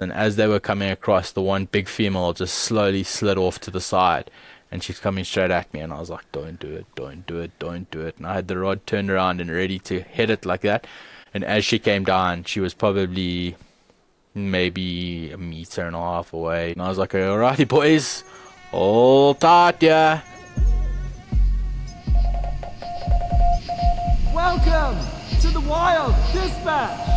And as they were coming across, the one big female just slowly slid off to the side. And she's coming straight at me. And I was like, don't do it, don't do it, don't do it. And I had the rod turned around and ready to hit it like that. And as she came down, she was probably maybe 1.5 meters away. And I was like, alrighty, boys, hold tight, yeah. Welcome to the Wild Dispatch.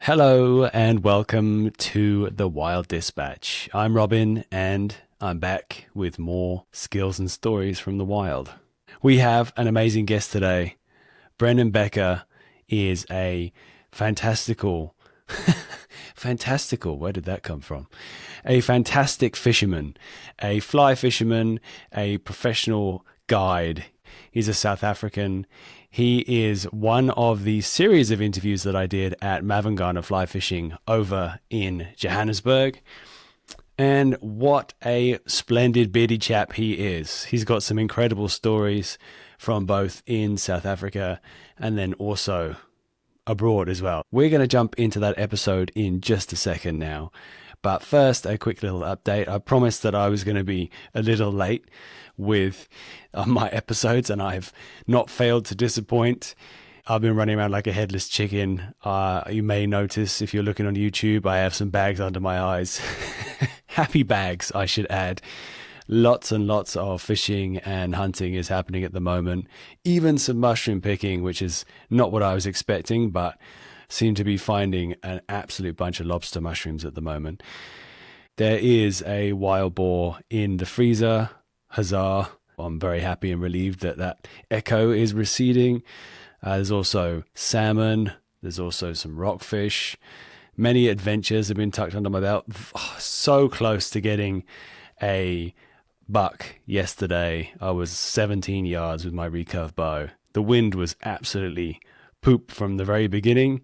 Hello and welcome to the Wild Dispatch. I'm Robin and I'm back with more skills and stories from the wild. We have an amazing guest today. Brendan Becker is a fantastical, where did that come from? A fantastic fisherman, a fly fisherman, a professional guide. He's a South African. He is one of the series of interviews that I did at Mavungana fly fishing over in Johannesburg. And what a splendid beardy chap he is. He's got some incredible stories from both in South Africa and then also abroad as well. We're going to jump into that episode in just a second now. But first, a quick little update. I promised that I was going to be a little late with my episodes, and I've not failed to disappoint. I've been running around like a headless chicken. You may notice if you're looking on YouTube, I have some bags under my eyes. Happy bags, I should add. Lots and lots of fishing and hunting is happening at the moment. Even some mushroom picking, which is not what I was expecting, but seem to be finding an absolute bunch of lobster mushrooms at the moment. There is a wild boar in the freezer. Huzzah. I'm very happy and relieved that that echo is receding. There's also salmon. There's also some rockfish. Many adventures have been tucked under my belt. So close to getting a buck yesterday. I was 17 yards with my recurve bow. The wind was absolutely poop from the very beginning,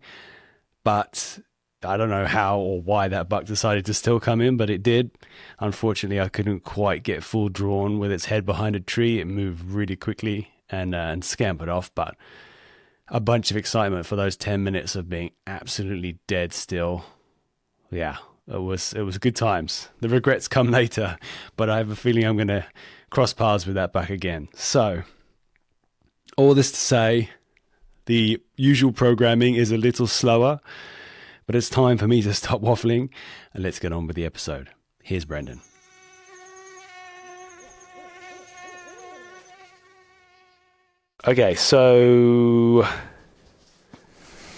but I don't know how or why that buck decided to still come in, but it did. Unfortunately, I couldn't quite get full drawn with its head behind a tree. It moved really quickly and scampered off, but a bunch of excitement for those 10 minutes of being absolutely dead still. Yeah, it was good times. The regrets come later, but I have a feeling I'm going to cross paths with that buck again. So, all this to say, the usual programming is a little slower, but it's time for me to stop waffling and let's get on with the episode. Here's Brendan. Okay, so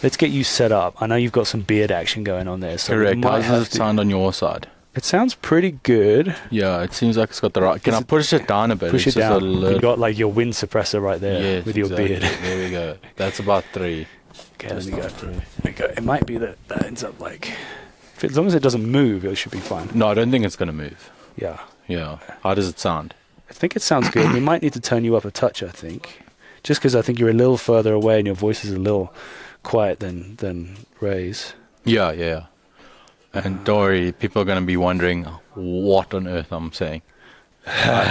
let's get you set up. I know you've got some beard action going on there. So correct. How does it sound on your side? It sounds pretty good. Yeah, it seems like it's got the right... Can I push it down a bit? Push it down. You've got like your wind suppressor right there with your beard. There we go. That's about 3. Okay, let me go. It might be that ends up like... as long as it doesn't move, it should be fine. No, I don't think it's going to move. Yeah. Yeah. How does it sound? I think it sounds good. We might need to turn you up a touch, I think. Just because I think you're a little further away and your voice is a little quiet than Ray's. Yeah. And don't worry, people are going to be wondering what on earth I'm saying. I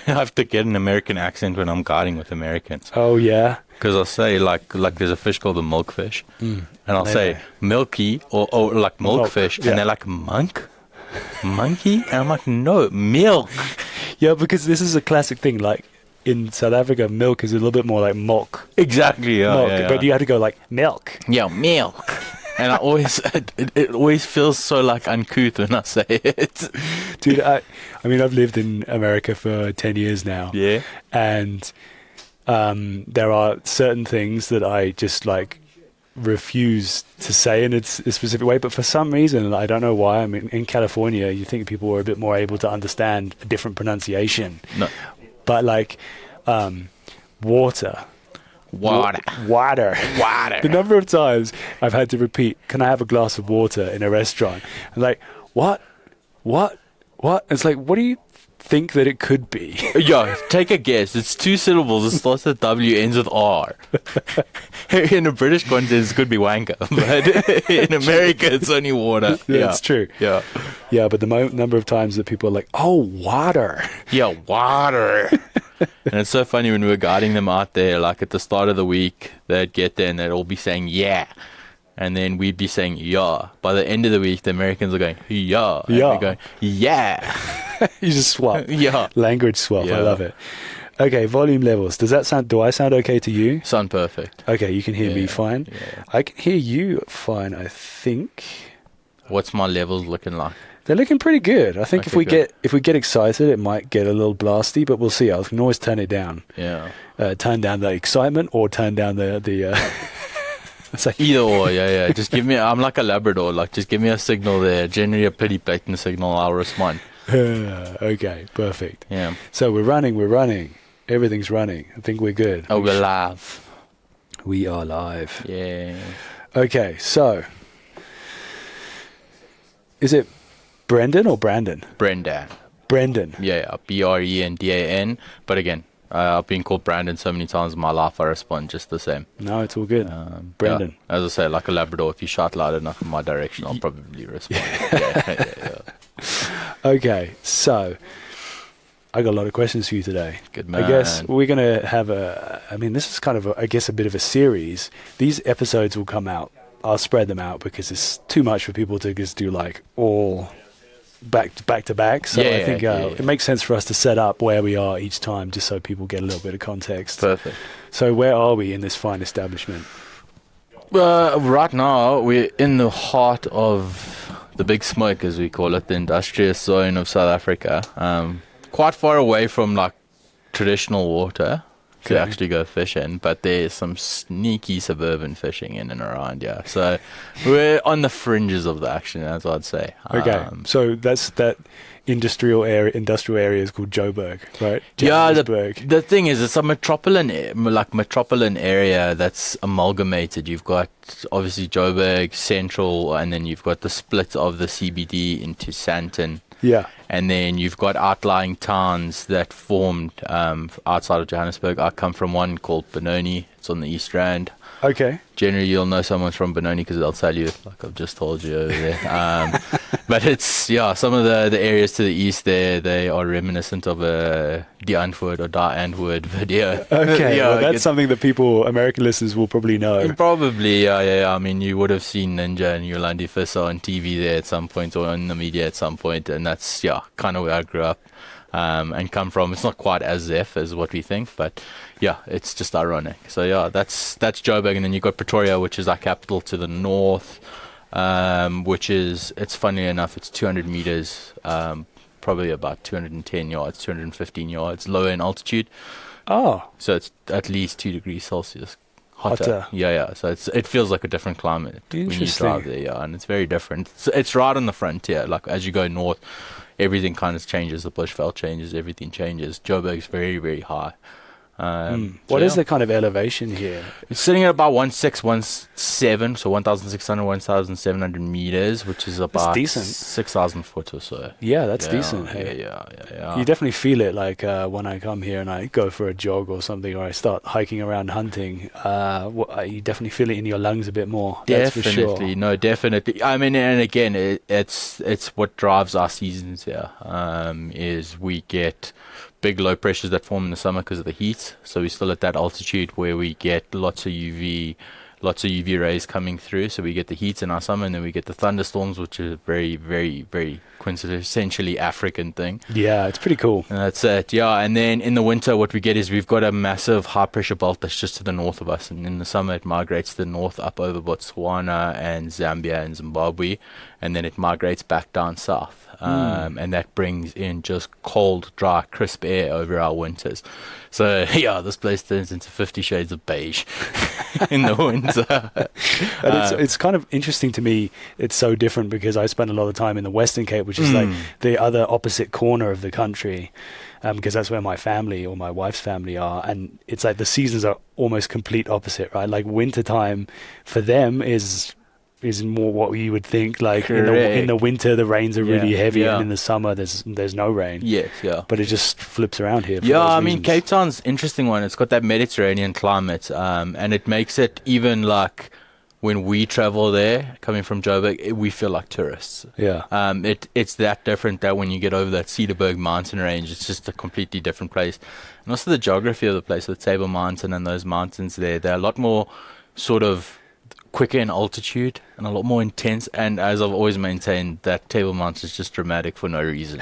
have to get an American accent when I'm guiding with Americans. Oh, yeah? Because I'll say, like there's a fish called the milkfish. And I'll say milky or like milkfish. And they're like, monkey? And I'm like, no, milk. Yeah, because this is a classic thing. Like, in South Africa, milk is a little bit more like mok. Exactly, yeah. Milk, yeah. But you have to go like, milk. Yeah, milk. And I always, it always feels so like uncouth when I say it. Dude, I mean, I've lived in America for 10 years now. Yeah. And there are certain things that I just like refuse to say in a specific way. But for some reason, I don't know why. I mean, in California, you think people were a bit more able to understand a different pronunciation. No. But like water. Water. The number of times I've had to repeat, can I have a glass of water in a restaurant? And like, what? It's like, what are you think that it could be? Yeah, take a guess. It's 2 syllables. It starts with W, ends with R. In a British context, it could be wanker, but in America, it's only water. That's true. Yeah. Yeah, but the number of times that people are like, oh, water. Yeah, water. And it's so funny when we were guiding them out there, like at the start of the week, they'd get there and they'd all be saying, yeah. And then we'd be saying, yeah. By the end of the week, the Americans are going, yeah. And we're going, yeah. You just swap. Yeah. Language swap. Yeah. I love it. Okay, volume levels. Do I sound okay to you? Sound perfect. Okay, you can hear me fine. Yeah. I can hear you fine, I think. What's my levels looking like? They're looking pretty good. I think Okay, if we get excited, it might get a little blasty, but we'll see. I can always turn it down. Yeah. Turn down the excitement or turn down the it's like, Either or, yeah. Just give me, I'm like a Labrador, like just give me a signal there. Generally a pretty blatant signal, I'll respond. okay, perfect. Yeah. So we're running. Everything's running. I think we're good. Oh, we're live. We are live. Yeah. Okay, so is it Brendan or Brandon? Brendan. Brendan. Yeah. Brendan. But again, I've been called Brandon so many times in my life, I respond just the same. No, it's all good. Brendan. Yeah, as I say, like a Labrador, if you shout loud enough in my direction, I'll probably respond. Yeah. Okay, so I got a lot of questions for you today. Good man. I guess we're going to have this is kind of, a bit of a series. These episodes will come out. I'll spread them out because it's too much for people to just do like all back to back. So I think it makes sense for us to set up where we are each time just so people get a little bit of context. Perfect. So where are we in this fine establishment? Right now, we're in the heart of the big smoke, as we call it, the industrious zone of South Africa. Quite far away from like traditional water to actually go fishing, but there's some sneaky suburban fishing in and around, yeah. So we're on the fringes of the action, as I'd say. Okay, so that's that industrial area is called Joburg, right? Yeah, Johannesburg. the thing is, it's a metropolitan area that's amalgamated. You've got obviously Joburg Central, and then you've got the split of the CBD into Sandton. Yeah. And then you've got outlying towns that formed outside of Johannesburg. I come from one called Benoni. It's on the East Rand. Okay. Generally, you'll know someone from Benoni because they'll tell you, like I've just told you over there. But it's, some of the areas to the east there, they are reminiscent of a Die Antwoord or Die Antwoord video. Okay, well, that's something that American listeners will probably know. Probably, yeah. I mean, you would have seen Ninja and Yolandi Visser on TV there at some point or in the media at some point, and that's, kind of where I grew up and come from. It's not quite as Zeph as what we think, but it's just ironic. So that's Joburg, and then you've got Pretoria, which is our capital to the north, which is, it's funny enough, it's 200 meters, probably about 210 yards, 215 yards lower in altitude. Oh. So it's at least 2 degrees Celsius hotter. Yeah. So it feels like a different climate when you drive there, and it's very different. It's right on the frontier. Like as you go north, everything kind of changes. The bushveld changes, everything changes. Joburg's very, very high. What is the kind of elevation here? It's sitting at about 1617, so 1,600, 1,700 meters, which is about 6,000 foot or so. Yeah, that's decent. Hey? Yeah. You definitely feel it, like when I come here and I go for a jog or something, or I start hiking around hunting. You definitely feel it in your lungs a bit more. Definitely, that's for sure. No, definitely. I mean, and again, it's what drives our seasons here. Is we get big low pressures that form in the summer because of the heat. So we're still at that altitude where we get lots of UV rays coming through. So we get the heat in our summer, and then we get the thunderstorms, which is a very, very, very quintessentially African thing. Yeah, it's pretty cool. And that's it. Yeah, and then in the winter, what we get is we've got a massive high pressure belt that's just to the north of us, and in the summer it migrates to the north up over Botswana and Zambia and Zimbabwe, and then it migrates back down south. And that brings in just cold, dry, crisp air over our winters. So, this place turns into 50 shades of beige in the winter. And it's kind of interesting to me. It's so different because I spent a lot of time in the Western Cape, which is like the other opposite corner of the country, because that's where my family or my wife's family are. And it's like the seasons are almost complete opposite, right? Like wintertime for them is is more what you would think. Like Correct. in the winter, the rains are really heavy, yeah. and in the summer, there's no rain. Yes, yeah. But it just flips around here. For Yeah, those I mean, reasons. Cape Town's an interesting one. It's got that Mediterranean climate, and it makes it even like when we travel there, coming from Joburg, we feel like tourists. Yeah. It's that different that when you get over that Cedarburg mountain range, it's just a completely different place. And also the geography of the place, the Table Mountain and those mountains there, they're a lot more sort of quicker in altitude and a lot more intense. And as I've always maintained, that Table Mountain is just dramatic for no reason.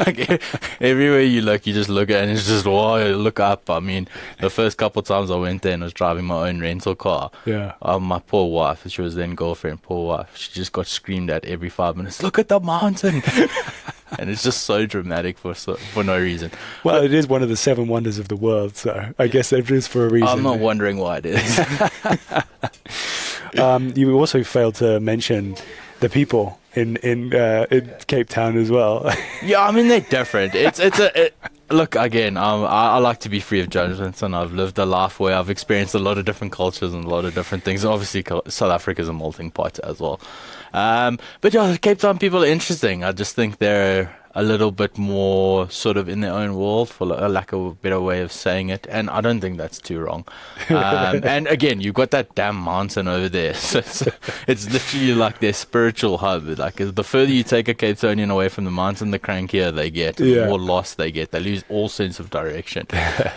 Like everywhere you just look at it and it's just, wow, look up. I mean, the first couple of times I went there and was driving my own rental car. Yeah. My poor wife, she was then girlfriend, poor wife, she just got screamed at every 5 minutes, look at the mountain. And it's just so dramatic for no reason. Well, it is one of the 7 wonders of the world, so I guess it is for a reason. I'm not wondering why it is. You also failed to mention the people in Cape Town as well. Yeah, I mean, they're different. Look, again, I like to be free of judgments, and I've lived a life where I've experienced a lot of different cultures and a lot of different things. Obviously, South Africa is a melting pot as well. But yeah, Cape Town people are interesting. I just think they're a little bit more sort of in their own world, for a lack of a better way of saying it. And I don't think that's too wrong. And again, you've got that damn mountain over there. So it's literally like their spiritual hub. Like the further you take a Cape Townian away from the mountain, the crankier they get, the more lost they get. They lose all sense of direction.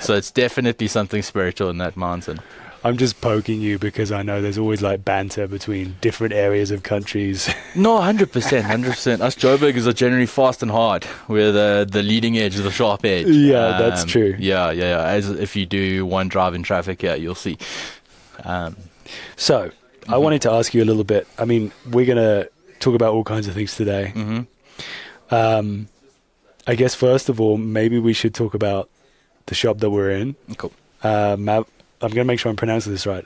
So it's definitely something spiritual in that mountain. I'm just poking you because I know there's always like banter between different areas of countries. No, 100%. Us Joburgers are generally fast and hard. We're the leading edge, the sharp edge. Yeah, that's true. Yeah. As if you do one drive in traffic, you'll see. So, I wanted to ask you a little bit. I mean, we're going to talk about all kinds of things today. Mm-hmm. I guess first of all, maybe we should talk about the shop that we're in. Cool. I'm going to make sure I'm pronouncing this right.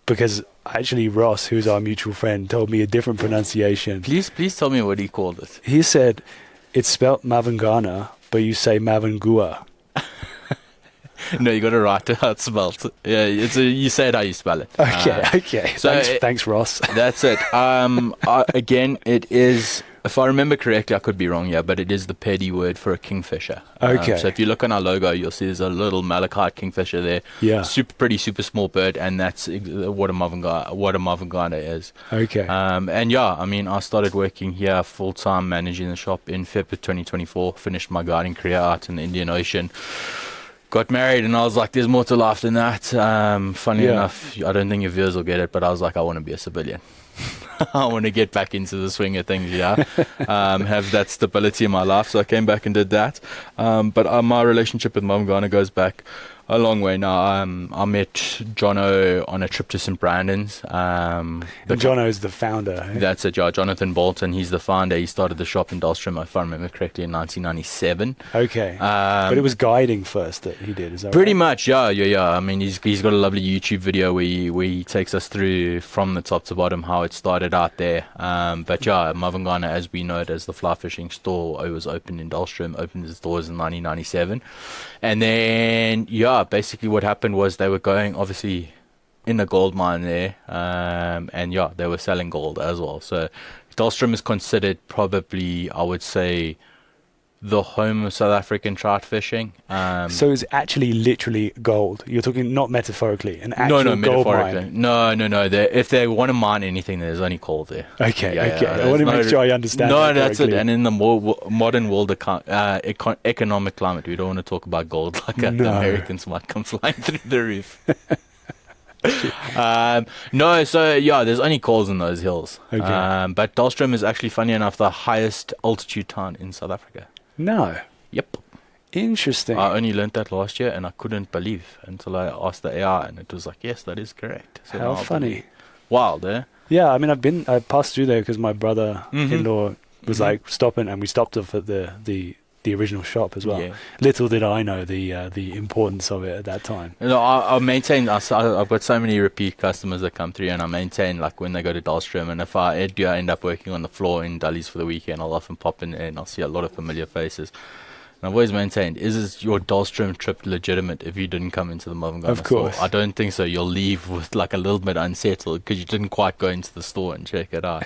Because actually Ross, who's our mutual friend, told me a different pronunciation. Please tell me what he called it. He said it's spelt Mavungana, but you say Mavungua. No, you got to write it how it's spelled. Yeah, you say it how you spell it. Okay. So thanks, Ross. That's it. Again, it is, if I remember correctly, I could be wrong here, but it is the Pedi word for a kingfisher. Okay. So if you look on our logo, you'll see there's a little malachite kingfisher there. Yeah. Super small bird, and that's what a Mavungana is. Okay. And yeah, I mean, I started working here full-time, managing the shop in February 2024, finished my guiding career out in the Indian Ocean. Got married, and I was like, there's more to life than that. Funny enough, I don't think your viewers will get it, but I was like, I want to be a civilian. I want to get back into the swing of things, have that stability in my life. So I came back and did that. But my relationship with Mavungana goes back a long way now. I met Jono on a trip to St. Brandon's. Jono is the founder. Eh? That's it, Jonathan Bolton. He's the founder. He started the shop in Dahlstrom, if I remember correctly, in 1997. Okay. But it was guiding first that he did, is that pretty right? much, yeah. I mean, he's got a lovely YouTube video where he takes us through from the top to bottom how it started out there. But yeah, Mavungana, as we know it as the fly fishing store, it was opened in Dahlstrom, opened its doors in 1997. And then, basically what happened was they were going, obviously, in a gold mine there. And they were selling gold as well. So Dahlstrom is considered probably, I would say, the home of South African trout fishing. So it's actually literally gold. You're talking not metaphorically, an actual no, gold metaphorically. mine. No. If they want to mine anything, there's only coal there. Okay. I want to make sure I understand. No, that's it. And in the more modern world economic climate, we don't want to talk about gold like that. The Americans might come flying through the roof. There's only coals in those hills. Okay. But Dahlstrom is actually, funny enough, the highest altitude town in South Africa. No. Yep. Interesting. I only learned that last year, and I couldn't believe until I asked the AI, and it was like, yes, that is correct. So how funny. Wild, eh? Yeah, I mean, I passed through there because my brother-in-law was like stopping, and we stopped off at the original shop as well. Yeah. Little did I know the importance of it at that time. I maintain. I've got so many repeat customers that come through, and I maintain like when they go to Dahlstrom, and if I end up working on the floor in Dullies for the weekend, I'll often pop in there and I'll see a lot of familiar faces. I've always maintained, is your Dahlstrom trip legitimate if you didn't come into the Mavungana Of course. store? I don't think so. You'll leave with like a little bit unsettled because you didn't quite go into the store and check it out.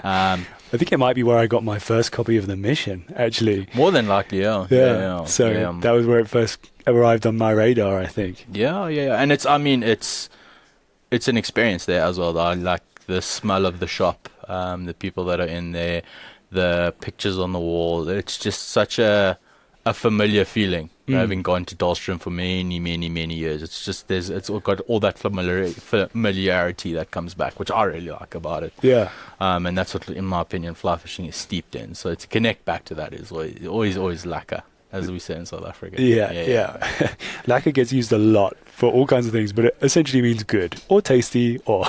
I think it might be where I got my first copy of The Mission, actually. More than likely, yeah. So that was where it first arrived on my radar, I think. Yeah. And it's an experience there as well. I like the smell of the shop, the people that are in there, the pictures on the wall. It's just such a familiar feeling, having gone to Dahlstrom for many, many, many years. It's just it's all got all that familiarity that comes back, which I really like about it. Yeah. And that's what, in my opinion, fly fishing is steeped in. So to connect back to that is always lekker, as we say in South Africa. Yeah. Lacquer gets used a lot for all kinds of things, but it essentially means good or tasty or...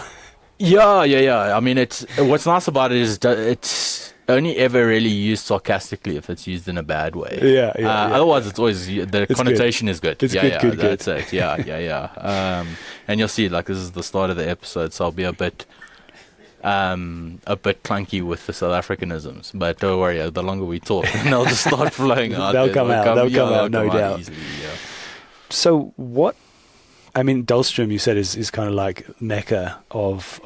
Yeah. I mean, what's nice about it is it's only ever really used sarcastically if it's used in a bad way. Yeah. Otherwise, it's always the connotation is good. It's good. That's it. Yeah. And you'll see, like, this is the start of the episode, so I'll be a bit clunky with the South Africanisms. But don't worry, the longer we talk, they'll just start flowing out. They'll come out, no doubt. Easily, yeah. So what? I mean, Dahlstrom, you said, is kind of like mecca of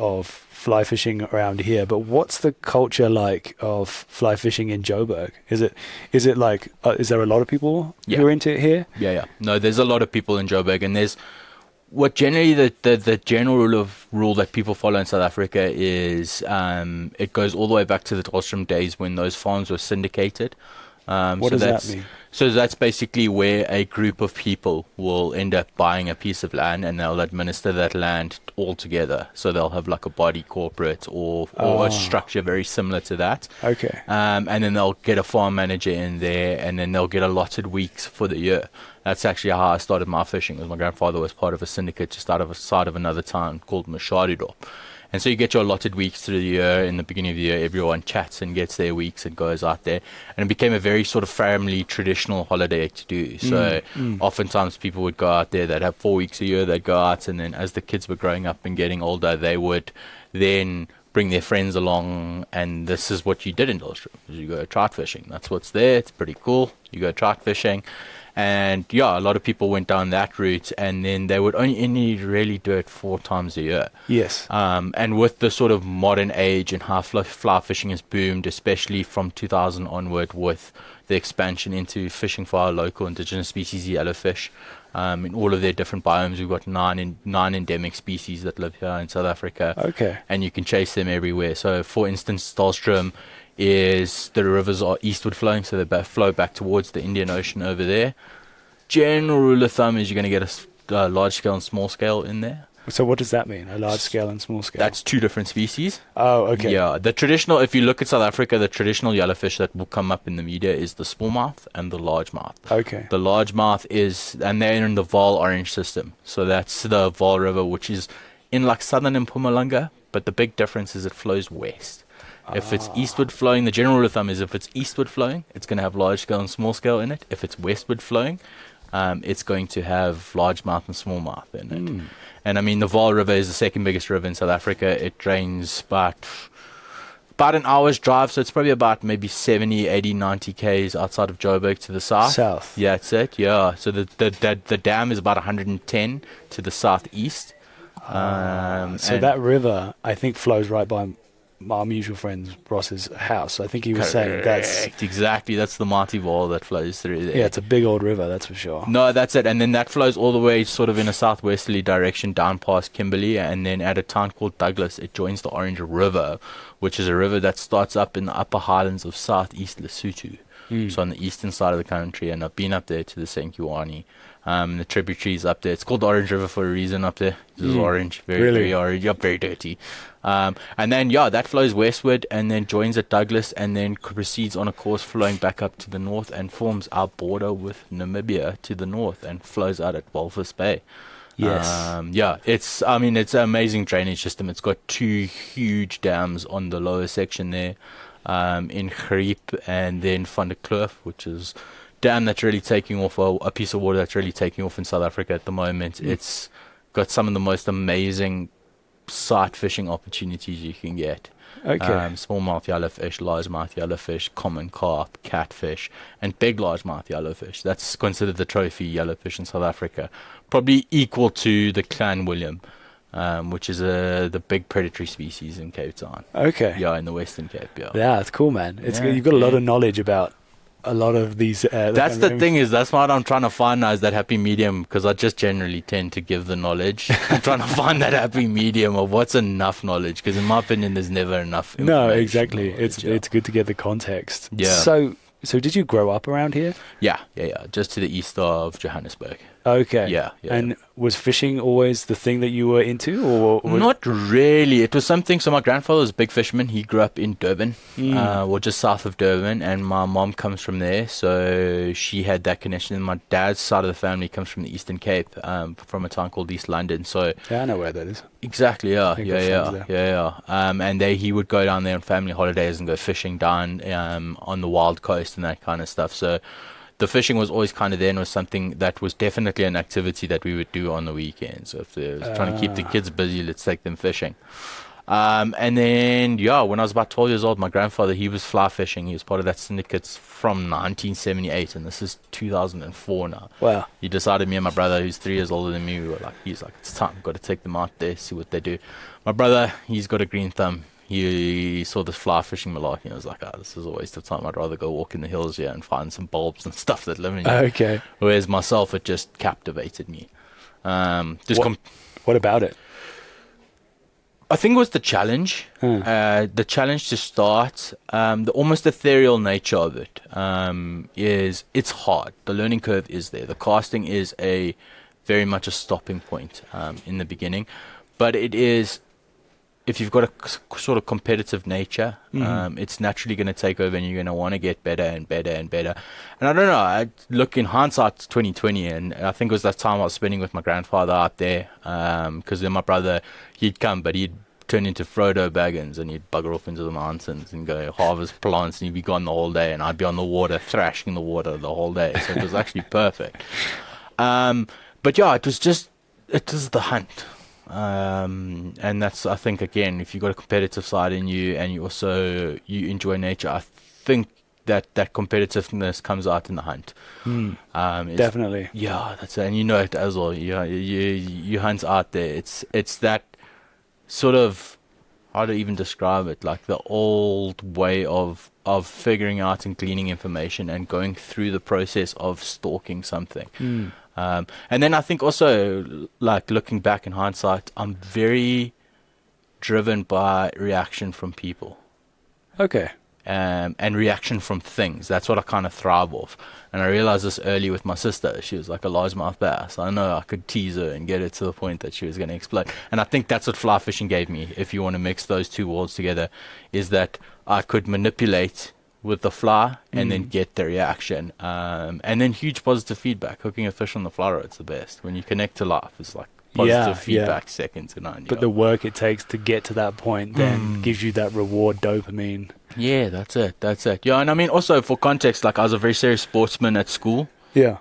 fly fishing around here, but what's the culture like of fly fishing in Joburg? Is it like is there a lot of people who are into it here? Yeah. No, there's a lot of people in Joburg, and there's what generally the general rule that people follow in South Africa is it goes all the way back to the Dahlstrom days when those farms were syndicated. What does that mean? So that's basically where a group of people will end up buying a piece of land and they'll administer that land all together. So they'll have like a body corporate or a structure very similar to that. Okay. And then they'll get a farm manager in there and then they'll get allotted weeks for the year. That's actually how I started my fishing. Because my grandfather was part of a syndicate just outside of another town called Mashadidorp. And so you get your allotted weeks through the year. In the beginning of the year, everyone chats and gets their weeks and goes out there. And it became a very sort of family traditional holiday to do. So oftentimes people would go out there. They'd have 4 weeks a year. They'd go out. And then as the kids were growing up and getting older, they would then bring their friends along. And this is what you did in Dahlstrom. You go trout fishing. That's what's there. It's pretty cool. You go trout fishing. And yeah, a lot of people went down that route, and then they would only really do it 4 times a year. Yes. And with the sort of modern age and how fly fishing has boomed, especially from 2000 onward, with the expansion into fishing for our local indigenous species, yellowfish, in all of their different biomes. We've got nine endemic species that live here in South Africa. Okay. And you can chase them everywhere. So, for instance, Dahlstrom is the rivers are eastward flowing, so they flow back towards the Indian Ocean over there. General rule of thumb is you're going to get a large scale and small scale in there. So what does that mean? A large scale and small scale? That's 2 different species. Oh, okay. Yeah, the traditional, if you look at South Africa, the traditional yellowfish that will come up in the media is the smallmouth and the largemouth. Okay. The largemouth and they're in the Vaal Orange system. So that's the Vaal River, which is in like southern Mpumalanga, but the big difference is it flows west. If it's eastward flowing, the general rule of thumb is if it's eastward flowing, it's going to have large scale and small scale in it. If it's westward flowing, it's going to have largemouth and smallmouth in it. And I mean, the Vaal River is the second biggest river in South Africa. It drains about an hour's drive, so it's probably about maybe 70, 80, 90 k's outside of Joburg to the south. South. Yeah, that's it. Yeah. So the dam is about 110 to the southeast. So that river, I think, flows right by our mutual friend Ross's house. I think he was saying that's exactly the Marti Vaal that flows through there. Yeah, it's a big old river, that's for sure. No, that's it. And then that flows all the way sort of in a southwesterly direction down past Kimberley, and then at a town called Douglas, it joins the Orange River, which is a river that starts up in the upper highlands of southeast Lesotho. So on the eastern side of the country, and I've been up there to the Senkiwani. The tributaries up there. It's called the Orange River for a reason up there. It's orange, very orange, very dirty. And then that flows westward and then joins at Douglas and then proceeds on a course flowing back up to the north and forms our border with Namibia to the north and flows out at Walvis Bay. Yes. It's an amazing drainage system. It's got 2 huge dams on the lower section there, in Griep and then Van der Kloof, which is dam that's really taking off, a piece of water that's really taking off in South Africa at the moment. It's got some of the most amazing sight fishing opportunities you can get. Okay. Smallmouth yellowfish, largemouth yellowfish, common carp, catfish, and big largemouth yellowfish. That's considered the trophy yellowfish in South Africa, probably equal to the Clan William, which is the big predatory species in Cape Town. Okay. Yeah, in the Western Cape. Yeah. Yeah, it's cool, man. It's Yeah, you've got a lot yeah. of knowledge about a lot of these. That's the thing is that's what I'm trying to find now is that happy medium because I just generally tend to give the knowledge. I'm trying to find that happy medium of what's enough knowledge because in my opinion there's never enough No, information, exactly. knowledge, It's good to get the context. Yeah. So did you grow up around here? yeah, just to the east of Johannesburg. Okay. Yeah. And was fishing always the thing that you were into, or Not really. It was something. So my grandfather was a big fisherman. He grew up in Durban, or just south of Durban, and my mom comes from there, so she had that connection. And my dad's side of the family comes from the Eastern Cape, from a town called East London. So Yeah, I know where that is. exactly, yeah, think I've friends yeah. And he would go down there on family holidays and go fishing down on the wild coast and that kind of stuff. So the fishing was always kind of there and was something that was definitely an activity that we would do on the weekends. So if they was trying to keep the kids busy, let's take them fishing. And then, when I was about 12 years old, my grandfather, he was fly fishing. He was part of that syndicate from 1978, and this is 2004 now. Wow. He decided, me and my brother, who's 3 years older than me, he's like, it's time, got to take them out there, see what they do. My brother, he's got a green thumb. He saw this fly fishing malarkey and was like, this is a waste of time. I'd rather go walk in the hills here and find some bulbs and stuff that live in here. Okay. Whereas myself, it just captivated me. What about it? I think it was the challenge. The challenge to start, almost ethereal nature of it is it's hard. The learning curve is there. The casting is very much a stopping point in the beginning. But it is, if you've got a sort of competitive nature, it's naturally going to take over and you're going to want to get better and better and better. And I don't know, I look in hindsight, it's 2020, and I think it was that time I was spending with my grandfather out there, because then my brother, he'd come, but he'd turn into Frodo Baggins and he'd bugger off into the mountains and go harvest plants and he'd be gone the whole day and I'd be on the water, thrashing the water the whole day. So it was actually perfect. But yeah, it was the hunt. And that's, I think, again, if you've got a competitive side in you and you enjoy nature, I think that competitiveness comes out in the hunt. Definitely. Yeah, that's it. And you know it as well. You hunt out there. It's that sort of, how to even describe it, like the old way of figuring out and gleaning information and going through the process of stalking something. And then I think also, like looking back in hindsight, I'm very driven by reaction from people. Okay. And reaction from things. That's what I kind of thrive off. And I realized this early with my sister. She was like a largemouth bass. I know I could tease her and get her to the point that she was going to explode. And I think that's what fly fishing gave me, if you want to mix those two worlds together, is that I could manipulate with the fly and then get the reaction. And then huge positive feedback. Hooking a fish on the fly rod's the best. When you connect to life, it's like positive feedback second to none. But the work it takes to get to that point then gives you that reward dopamine. Yeah, that's it. Yeah, and I mean, also for context, like I was a very serious sportsman at school. Yeah.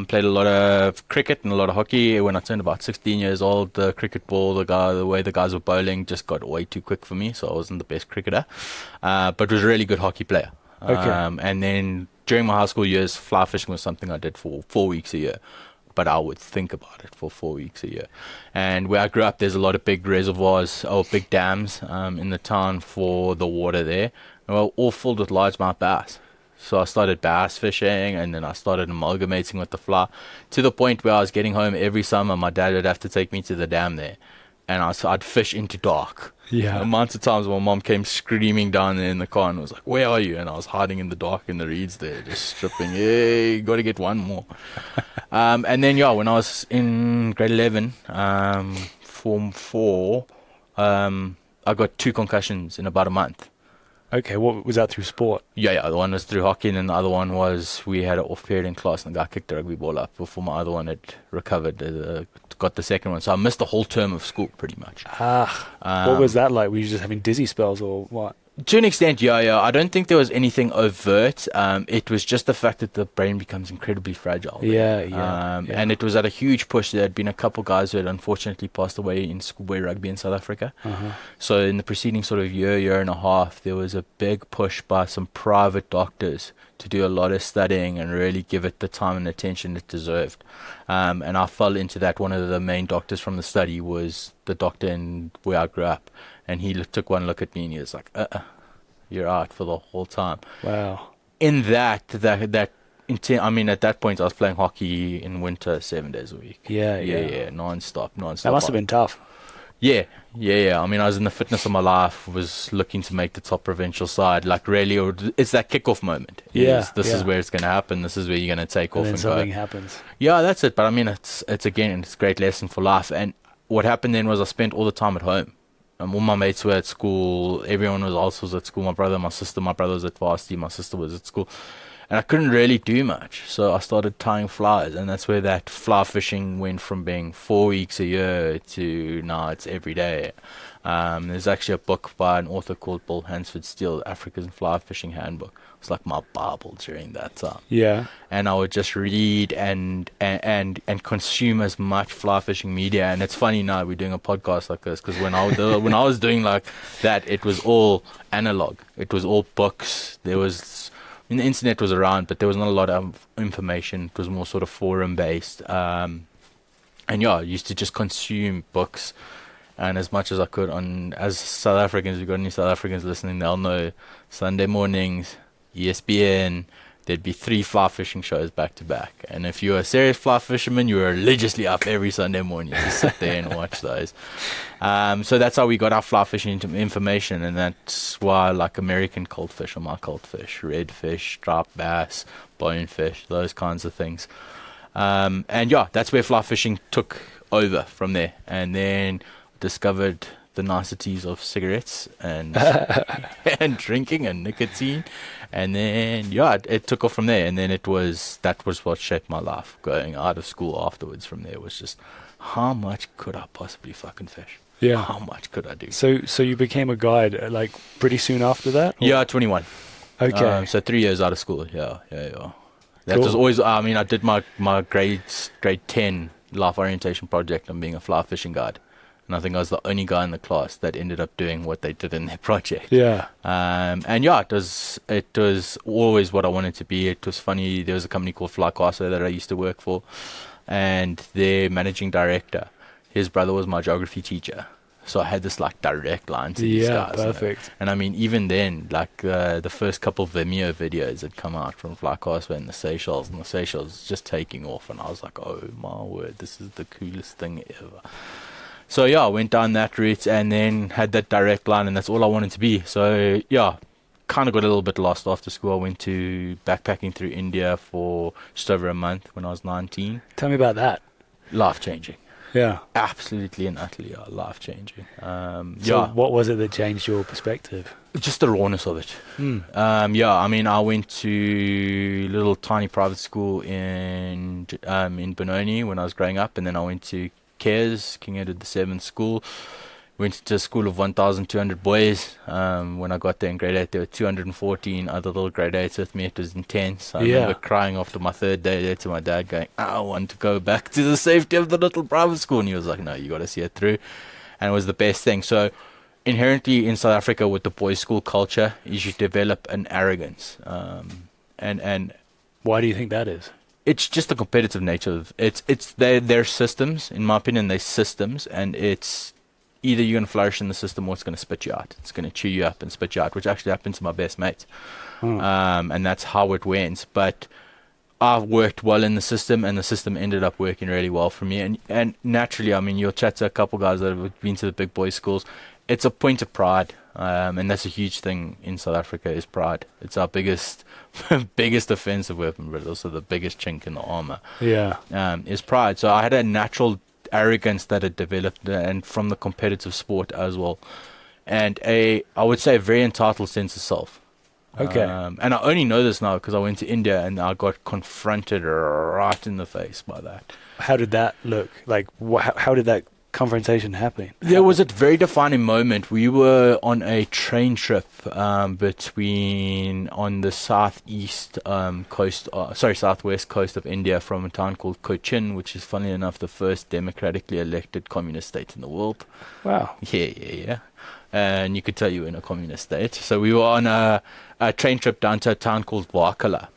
Played a lot of cricket and a lot of hockey. When I turned about 16 years old, the cricket ball, the way the guys were bowling just got way too quick for me, so I wasn't the best cricketer. But was a really good hockey player. Okay. And then during my high school years, fly fishing was something I did for 4 weeks a year. But I would think about it for 4 weeks a year. And where I grew up, there's a lot of big reservoirs or big dams in the town for the water there. And we're all filled with largemouth bass. So I started bass fishing, and then I started amalgamating with the fly to the point where I was getting home every summer. My dad would have to take me to the dam there, and I'd fish into dark. Yeah. The amount of times my mom came screaming down there in the car and was like, "Where are you?" And I was hiding in the dark in the reeds there, just stripping. Hey, got to get one more. And then when I was in grade 11, form 4, I got 2 concussions in about a month. Okay, what was that through sport? Yeah, the one was through hockey, and then the other one was we had an off period in class, and the guy kicked the rugby ball up before my other one had recovered, got the second one. So I missed the whole term of school, pretty much. What was that like? Were you just having dizzy spells or what? To an extent, yeah. I don't think there was anything overt. It was just the fact that the brain becomes incredibly fragile. Yeah. And it was at a huge push. There had been a couple guys who had unfortunately passed away in schoolboy rugby in South Africa. So in the preceding sort of year and a half, there was a big push by some private doctors to do a lot of studying and really give it the time and attention it deserved. And I fell into that. One of the main doctors from the study was the doctor in where I grew up. And he took one look at me and he was like, you're out for the whole time. Wow. In that I mean, at that point, I was playing hockey in winter 7 days a week. Yeah. Non-stop. That must have been tough. Yeah. I mean, I was in the fitness of my life, was looking to make the top provincial side. Like, really, it's that kickoff moment. This is where it's going to happen. This is where you're going to take off and something go. happens. Yeah, that's it. But I mean, it's a great lesson for life. And what happened then was I spent all the time at home. All my mates were at school. Everyone was also at school. My brother, my sister. My brother was at varsity. My sister was at school. And I couldn't really do much. So I started tying flies. And that's where that fly fishing went from being 4 weeks a year to now it's every day. There's actually a book by an author called Paul Hansford Steele, African Fly Fishing Handbook. It's like my Bible during that time. Yeah. And I would just read and consume as much fly fishing media. And it's funny now we're doing a podcast like this because when I was doing like that, it was all analog. It was all books. The internet was around, but there was not a lot of information. It was more sort of forum based. And yeah, I used to just consume books and as much as I could. As South Africans, we've got any South Africans listening, they'll know Sunday mornings, ESPN, there'd be 3 fly fishing shows back to back. And if you're a serious fly fisherman, you were religiously up every Sunday morning to sit there and watch those. So that's how we got our fly fishing information. And that's why I like American cold fish are my cold fish, redfish, striped bass, bonefish, those kinds of things. And yeah, that's where fly fishing took over from there. And then discovered the niceties of cigarettes and and drinking and nicotine, and then it took off from there. And then that was what shaped my life. Going out of school afterwards from there was just how much could I possibly fucking fish? Yeah, how much could I do? So you became a guide like pretty soon after that? Or? Yeah, 21. Okay, so 3 years out of school. Yeah. That cool. was always. I mean, I did my grade 10 life orientation project on being a fly fishing guide. And I think I was the only guy in the class that ended up doing what they did in their project. Yeah. And yeah, it was always what I wanted to be. It was funny. There was a company called Fly Castle that I used to work for, and their managing director, his brother was my geography teacher. So I had this like direct line to these guys. Yeah, perfect. And I mean, even then, like the first couple of Vimeo videos had come out from Fly Castle in the Seychelles, and the Seychelles just taking off. And I was like, oh my word, this is the coolest thing ever. So yeah, I went down that route and then had that direct line, and that's all I wanted to be. So yeah, kind of got a little bit lost after school. I went to backpacking through India for just over a month when I was 19. Tell me about that. Life-changing. Yeah. Absolutely and utterly life-changing. So what was it that changed your perspective? Just the rawness of it. I mean, I went to little tiny private school in Benoni when I was growing up, and then I went to Cares, King Edward VII School. Went to a school of 1,200 boys. When I got there in grade 8, there were 214 other little grade 8s with me. It was intense. I remember crying after my third day there to my dad going, I want to go back to the safety of the little private school. And he was like, no, you got to see it through. And it was the best thing. So inherently in South Africa with the boys' school culture is you develop an arrogance. And why do you think that is? It's just the competitive nature of it's their systems. In my opinion, they're systems, and it's either you're going to flourish in the system or it's going to spit you out. It's going to chew you up and spit you out, which actually happened to my best mate. And that's how it went. But I've worked well in the system, and the system ended up working really well for me. And naturally, I mean, you'll chat to a couple guys that have been to the big boys schools. It's a point of pride. And that's a huge thing in South Africa is pride. It's our biggest offensive weapon, but also the biggest chink in the armor. Yeah. Is pride. So I had a natural arrogance that had developed, and from the competitive sport as well, and I would say a very entitled sense of self. Okay. And I only know this now because I went to India and I got confronted right in the face by that. How did that look? Like, how did that confrontation happening? There was a very defining moment. We were on a train trip between on the southwest coast of India, from a town called Cochin, which is, funnily enough, the first democratically elected communist state in the world. Wow. Yeah. And you could tell you were in a communist state. So we were on a train trip down to a town called Vakala.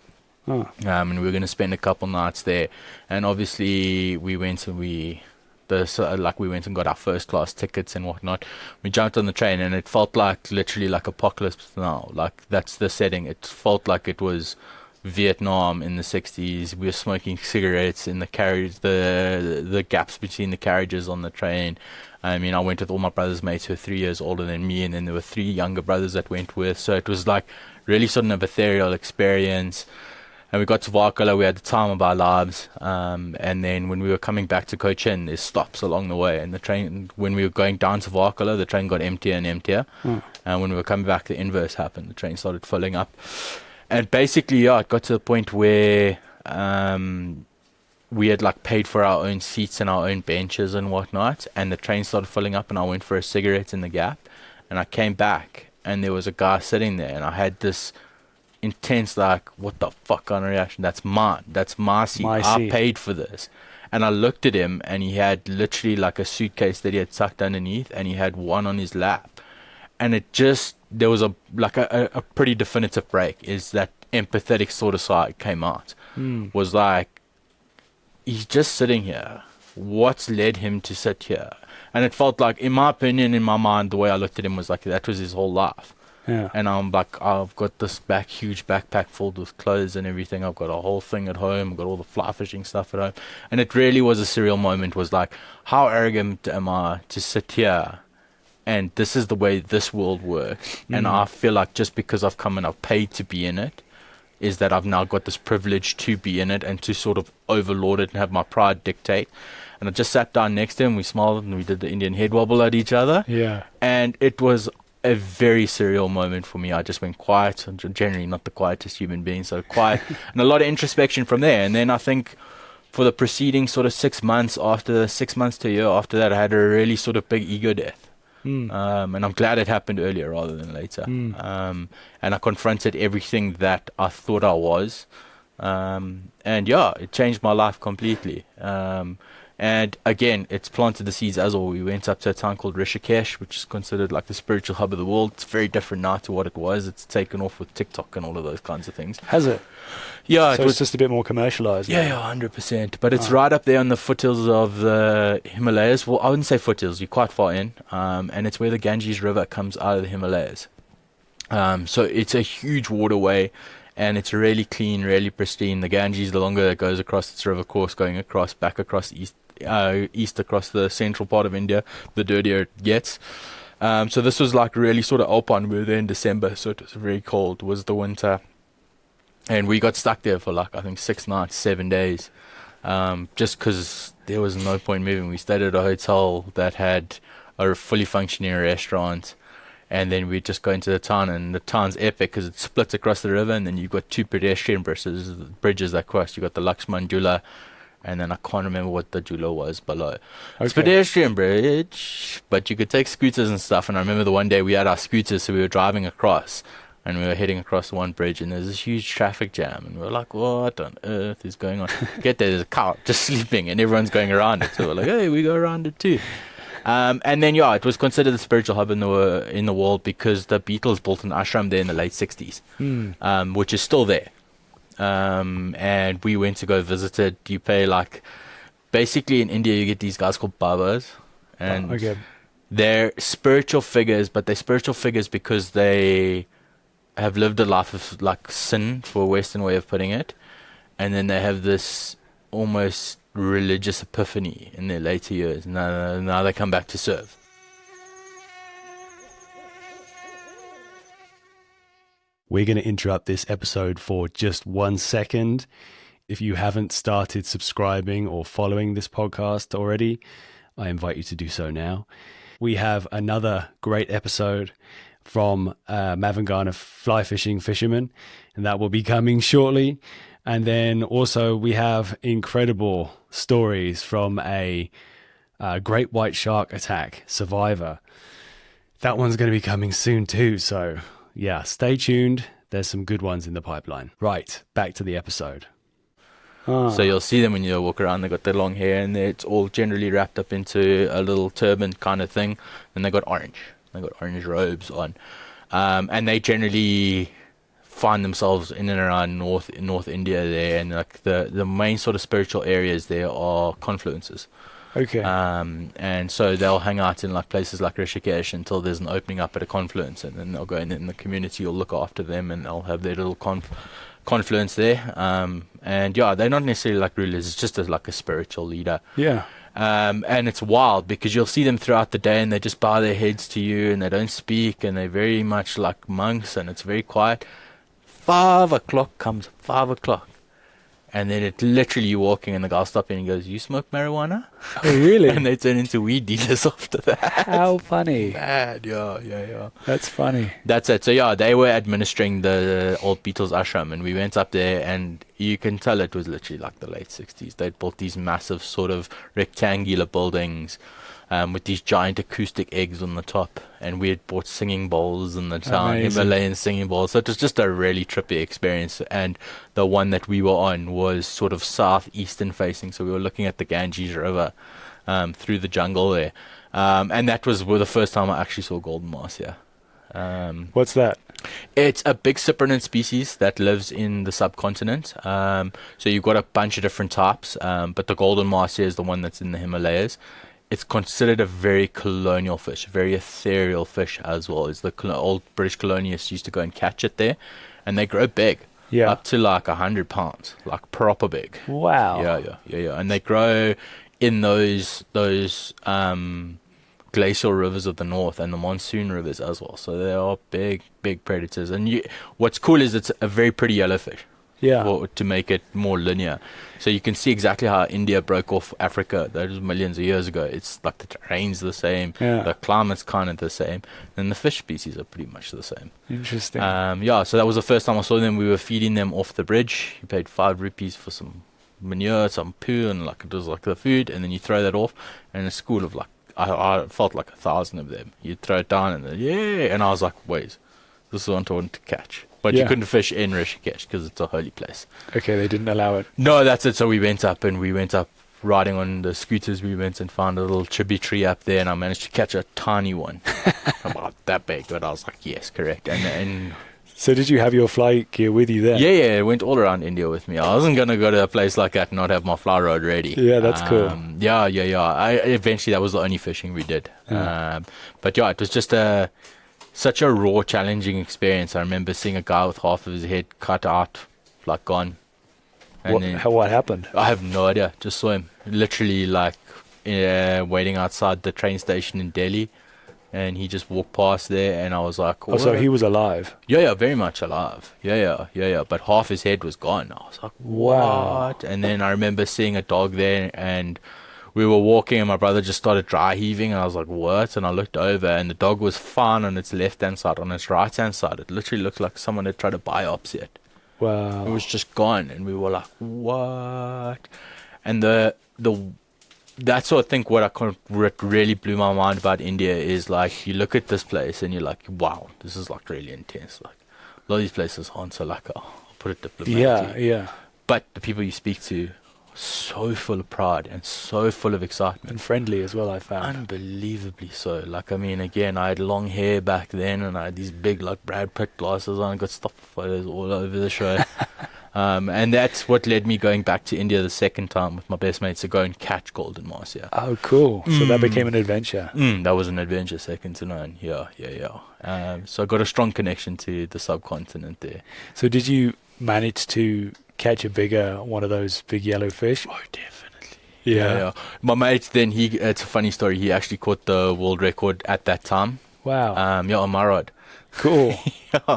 Oh. And we were going to spend a couple nights there. And obviously we went and we went and got our first class tickets and whatnot. We jumped on the train, and it felt like literally like Apocalypse Now. Like, that's the setting. It felt like it was Vietnam in the 60s. We were smoking cigarettes in the carriage, the gaps between the carriages on the train. I mean, I went with all my brother's mates who were 3 years older than me, and then there were 3 younger brothers that went with. So it was like really sort of an ethereal experience. And we got to Vakala, we had the time of our lives. And then when we were coming back to Cochin, there's stops along the way. And the train, when we were going down to Vakala, the train got emptier and emptier. And when we were coming back, the inverse happened. The train started filling up. And basically, it got to the point where we had like paid for our own seats and our own benches and whatnot. And the train started filling up, and I went for a cigarette in the gap. And I came back, and there was a guy sitting there, and I had this intense, like, what the fuck kind of reaction. That's mine. That's my seat. I paid for this. And I looked at him, and he had literally like a suitcase that he had tucked underneath, and he had one on his lap. And it just, there was a pretty definitive break, is that empathetic sort of side came out. Was like, he's just sitting here. What's led him to sit here? And it felt like, in my opinion, in my mind, the way I looked at him was like, that was his whole life. Yeah. And I'm like, I've got this huge backpack filled with clothes and everything. I've got a whole thing at home. I've got all the fly fishing stuff at home. And it really was a surreal moment. Was like, how arrogant am I to sit here? And this is the way this world works. And I feel like just because I've come and I've paid to be in it, is that I've now got this privilege to be in it and to sort of overlord it and have my pride dictate. And I just sat down next to him. We smiled and we did the Indian head wobble at each other. Yeah. And it was a very surreal moment for me. I just went quiet. I'm generally not the quietest human being, so quiet. And a lot of introspection from there. And then I think for the preceding sort of 6 months to a year after that, I had a really sort of big ego death. And I'm glad it happened earlier rather than later. And I confronted everything that I thought I was. And yeah, it changed my life completely. And again, it's planted the seeds as well. We went up to a town called Rishikesh, which is considered like the spiritual hub of the world. It's very different now to what it was. It's taken off with TikTok and all of those kinds of things. Has it? Yeah. So it's just a bit more commercialized. Yeah, 100%. But it's right up there on the foothills of the Himalayas. Well, I wouldn't say foothills. You're quite far in. And it's where the Ganges River comes out of the Himalayas. So it's a huge waterway. And it's really clean, really pristine. The Ganges, the longer it goes across its river course, going back across east across the central part of India, the dirtier it gets. So this was like really sort of alpine. We were there in December, so it was very cold. It was the winter. And we got stuck there for like, I think 6 nights, 7 days. Just because there was no point moving. We stayed at a hotel that had a fully functioning restaurant. And then we just go into the town, and the town's epic because it splits across the river, and then you've got 2 pedestrian bridges that cross. You've got the Lakshman Jula, and then I can't remember what the Jula was below. Okay. It's pedestrian bridge, but you could take scooters and stuff. And I remember the one day we had our scooters, so we were driving across, and we were heading across one bridge, and there's this huge traffic jam, and we were like, what on earth is going on? Get there's a cow just sleeping, and everyone's going around it. So we're like, hey, we go around it too. And then, yeah, it was considered the spiritual hub in the world because the Beatles built an ashram there in the late 60s, which is still there. And we went to go visit it. You pay like, basically in India, you get these guys called Babas. And they're spiritual figures, but they're spiritual figures because they have lived a life of like sin, for a Western way of putting it. And then they have this almost religious epiphany in their later years. Now they come back to serve. We're going to interrupt this episode for just 1 second. If you haven't started subscribing or following this podcast already, I invite you to do so now. We have another great episode from Mavungana fly fishing fishermen, and that will be coming shortly. And then also we have incredible stories from a Great White Shark Attack, Survivor. That one's going to be coming soon too. So yeah, stay tuned. There's some good ones in the pipeline. Right, back to the episode. So you'll see them when you walk around. They got their long hair, and it's all generally wrapped up into a little turban kind of thing. And they got orange. They got orange robes on, and they generally find themselves in and around North India there, and like the main sort of spiritual areas there are confluences. Okay. And so they'll hang out in like places like Rishikesh until there's an opening up at a confluence, and then they'll go in, and the community will look after them, and they'll have their little confluence there. And yeah, they're not necessarily like rulers. It's just like a spiritual leader. Yeah. And it's wild because you'll see them throughout the day, and they just bow their heads to you, and they don't speak, and they're very much like monks, and it's very quiet. 5 o'clock comes, 5 o'clock. And then it literally, you're walking, and the guy stops in and goes, "You smoke marijuana?" Oh, really? And they turn into weed dealers after that. How funny. Mad, yeah. That's funny. That's it. So yeah, they were administering the old Beatles ashram, and we went up there, and you can tell it was literally like the late 60s. They'd built these massive sort of rectangular buildings with these giant acoustic eggs on the top, and we had bought singing bowls in the town, Amazing. Himalayan singing bowls. So it was just a really trippy experience. And the one that we were on was sort of southeastern facing, so we were looking at the Ganges River through the jungle there, and that was the first time I actually saw golden marcia. What's that? It's a big cyprinid species that lives in the subcontinent. So you've got a bunch of different types, but the golden marcia is the one that's in the Himalayas. It's considered a very colonial fish, a very ethereal fish as well. It's the old British colonialists used to go and catch it there, and they grow big, Yeah. up to like 100 pounds, like proper big. Wow. Yeah. And they grow in those glacial rivers of the north and the monsoon rivers as well. So they are big predators. And what's cool is it's a very pretty yellow fish. Yeah. To make it more linear. So you can see exactly how India broke off Africa. That was millions of years ago. It's like the terrain's the same, the climate's kind of the same, and the fish species are pretty much the same. Interesting. So that was the first time I saw them. We were feeding them off the bridge. You paid 5 rupees for some manure, some poo, and like it was like the food, and then you throw that off, and a school of like, I felt like 1,000 of them. You throw it down, and then, and I was like, wait, this is what I wanted to catch. But you couldn't fish in Rishikesh because it's a holy place. Okay, they didn't allow it. No, that's it. So we went up riding on the scooters. We went and found a little tributary up there, and I managed to catch a tiny one, about that big. But I was like, yes, correct. And So did you have your flight gear with you there? yeah, it went all around India with me. I wasn't gonna go to a place like that and not have my fly rod ready. Yeah, that's cool. Yeah. Eventually, that was the only fishing we did. But yeah, it was just such a raw, challenging experience. I remember seeing a guy with half of his head cut out, like gone. And What happened? I have no idea. Just saw him literally like waiting outside the train station in Delhi, and he just walked past there, and I was like, Oh, so he was alive. Yeah, very much alive. Yeah. But half his head was gone. I was like, Wow. what? And then I remember seeing a dog there, and we were walking, and my brother just started dry heaving, and I was like, what? And I looked over, and the dog was fine on its left-hand side. On its right-hand side, it literally looked like someone had tried to biopsy it. Wow. It was just gone, and we were like, what? And that's what I think what really blew my mind about India is, like, you look at this place and you're like, wow, this is like really intense. Like, a lot of these places aren't so like, I'll put it diplomatically. Yeah. But the people you speak to are so full of pride and so full of excitement. And friendly as well, I found. Unbelievably so. Like, I mean, again, I had long hair back then, and I had these big, like, Brad Pitt glasses on. I got stock photos all over the show. And that's what led me going back to India the second time with my best mates to go and catch golden marcia. Oh, cool. So that became an adventure. That was an adventure second to none. Yeah. So I got a strong connection to the subcontinent there. So did you manage to catch a bigger one of those big yellow fish? Oh, definitely. Yeah. My mate then, it's a funny story. He actually caught the world record at that time. Wow. On my rod. Cool.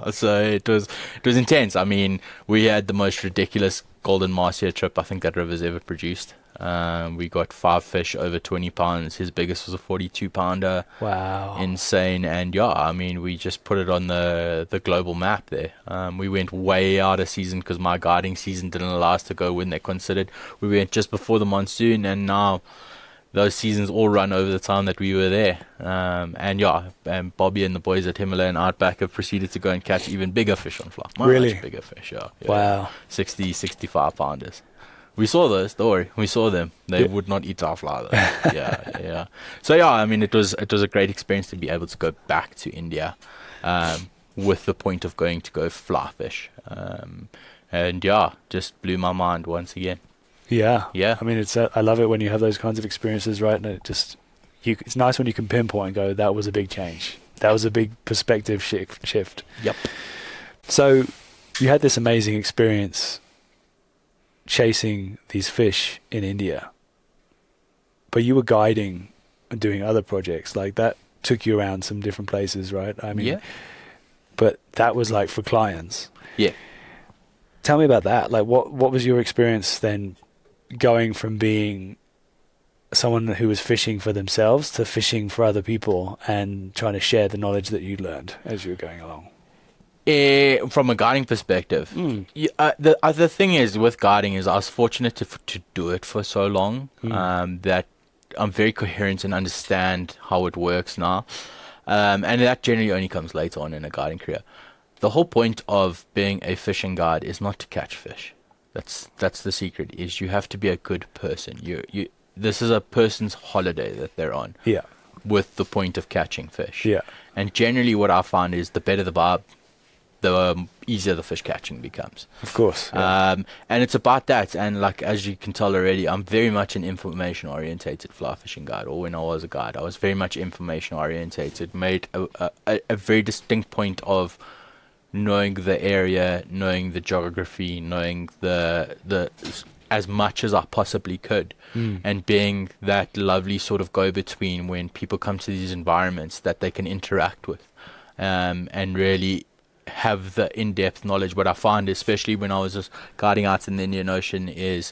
So it was intense. I mean, we had the most ridiculous golden marcia trip I think that river's ever produced. We got 5 fish over 20 pounds. His biggest was a 42 pounder. Wow. Insane. And yeah, I mean, we just put it on the global map there. We went way out of season because my guiding season didn't allow us to go when they considered. We went just before the monsoon, and now those seasons all run over the time that we were there. And Bobby and the boys at Himalayan Outback have proceeded to go and catch even bigger fish on fly. Really? Much bigger fish, yeah. Wow. 60, 65 pounders. We saw those, don't worry. We saw them. They would not eat our fly though. Yeah. So yeah, I mean, it was a great experience to be able to go back to India, with the point of going to go fly fish. And yeah, just blew my mind once again. Yeah. Yeah. I mean, I love it when you have those kinds of experiences, right? And it's nice when you can pinpoint and go, that was a big change. That was a big perspective shift. Yep. So you had this amazing experience chasing these fish in India, but you were guiding and doing other projects like that, took you around some different places, right? I mean, yeah. But that was like for clients. Yeah. Tell me about that. Like, what was your experience then, going from being someone who was fishing for themselves to fishing for other people and trying to share the knowledge that you learned as you were going along? From a guiding perspective, the thing is with guiding is I was fortunate to do it for so long that I'm very coherent and understand how it works now, and that generally only comes later on in a guiding career. The whole point of being a fishing guide is not to catch fish. That's the secret. Is you have to be a good person. This is a person's holiday that they're on. Yeah. With the point of catching fish. Yeah. And generally, what I find is the better the vibe, the easier the fish catching becomes. Of course. Yeah. And it's about that. And like, as you can tell already, I'm very much an information orientated fly fishing guide. Or when I was a guide, I was very much information orientated. Made a very distinct point of knowing the area, knowing the geography, knowing the as much as I possibly could, and being that lovely sort of go-between when people come to these environments that they can interact with, and really have the in-depth knowledge. What I find, especially when I was just guiding out in the Indian Ocean, is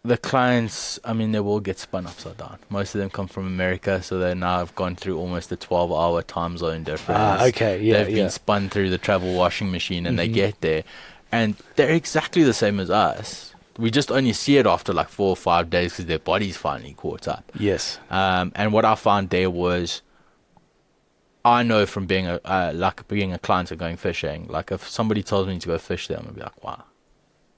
the clients, I mean, they will get spun upside down. Most of them come from America, so they now have gone through almost a 12-hour time zone difference. Okay, yeah, They've been spun through the travel washing machine, and they get there, and they're exactly the same as us. We just only see it after like 4 or 5 days because their body's finally caught up. Yes. And what I found there was, I know from being a client and going fishing, like if somebody tells me to go fish there, I'm gonna be like, wow.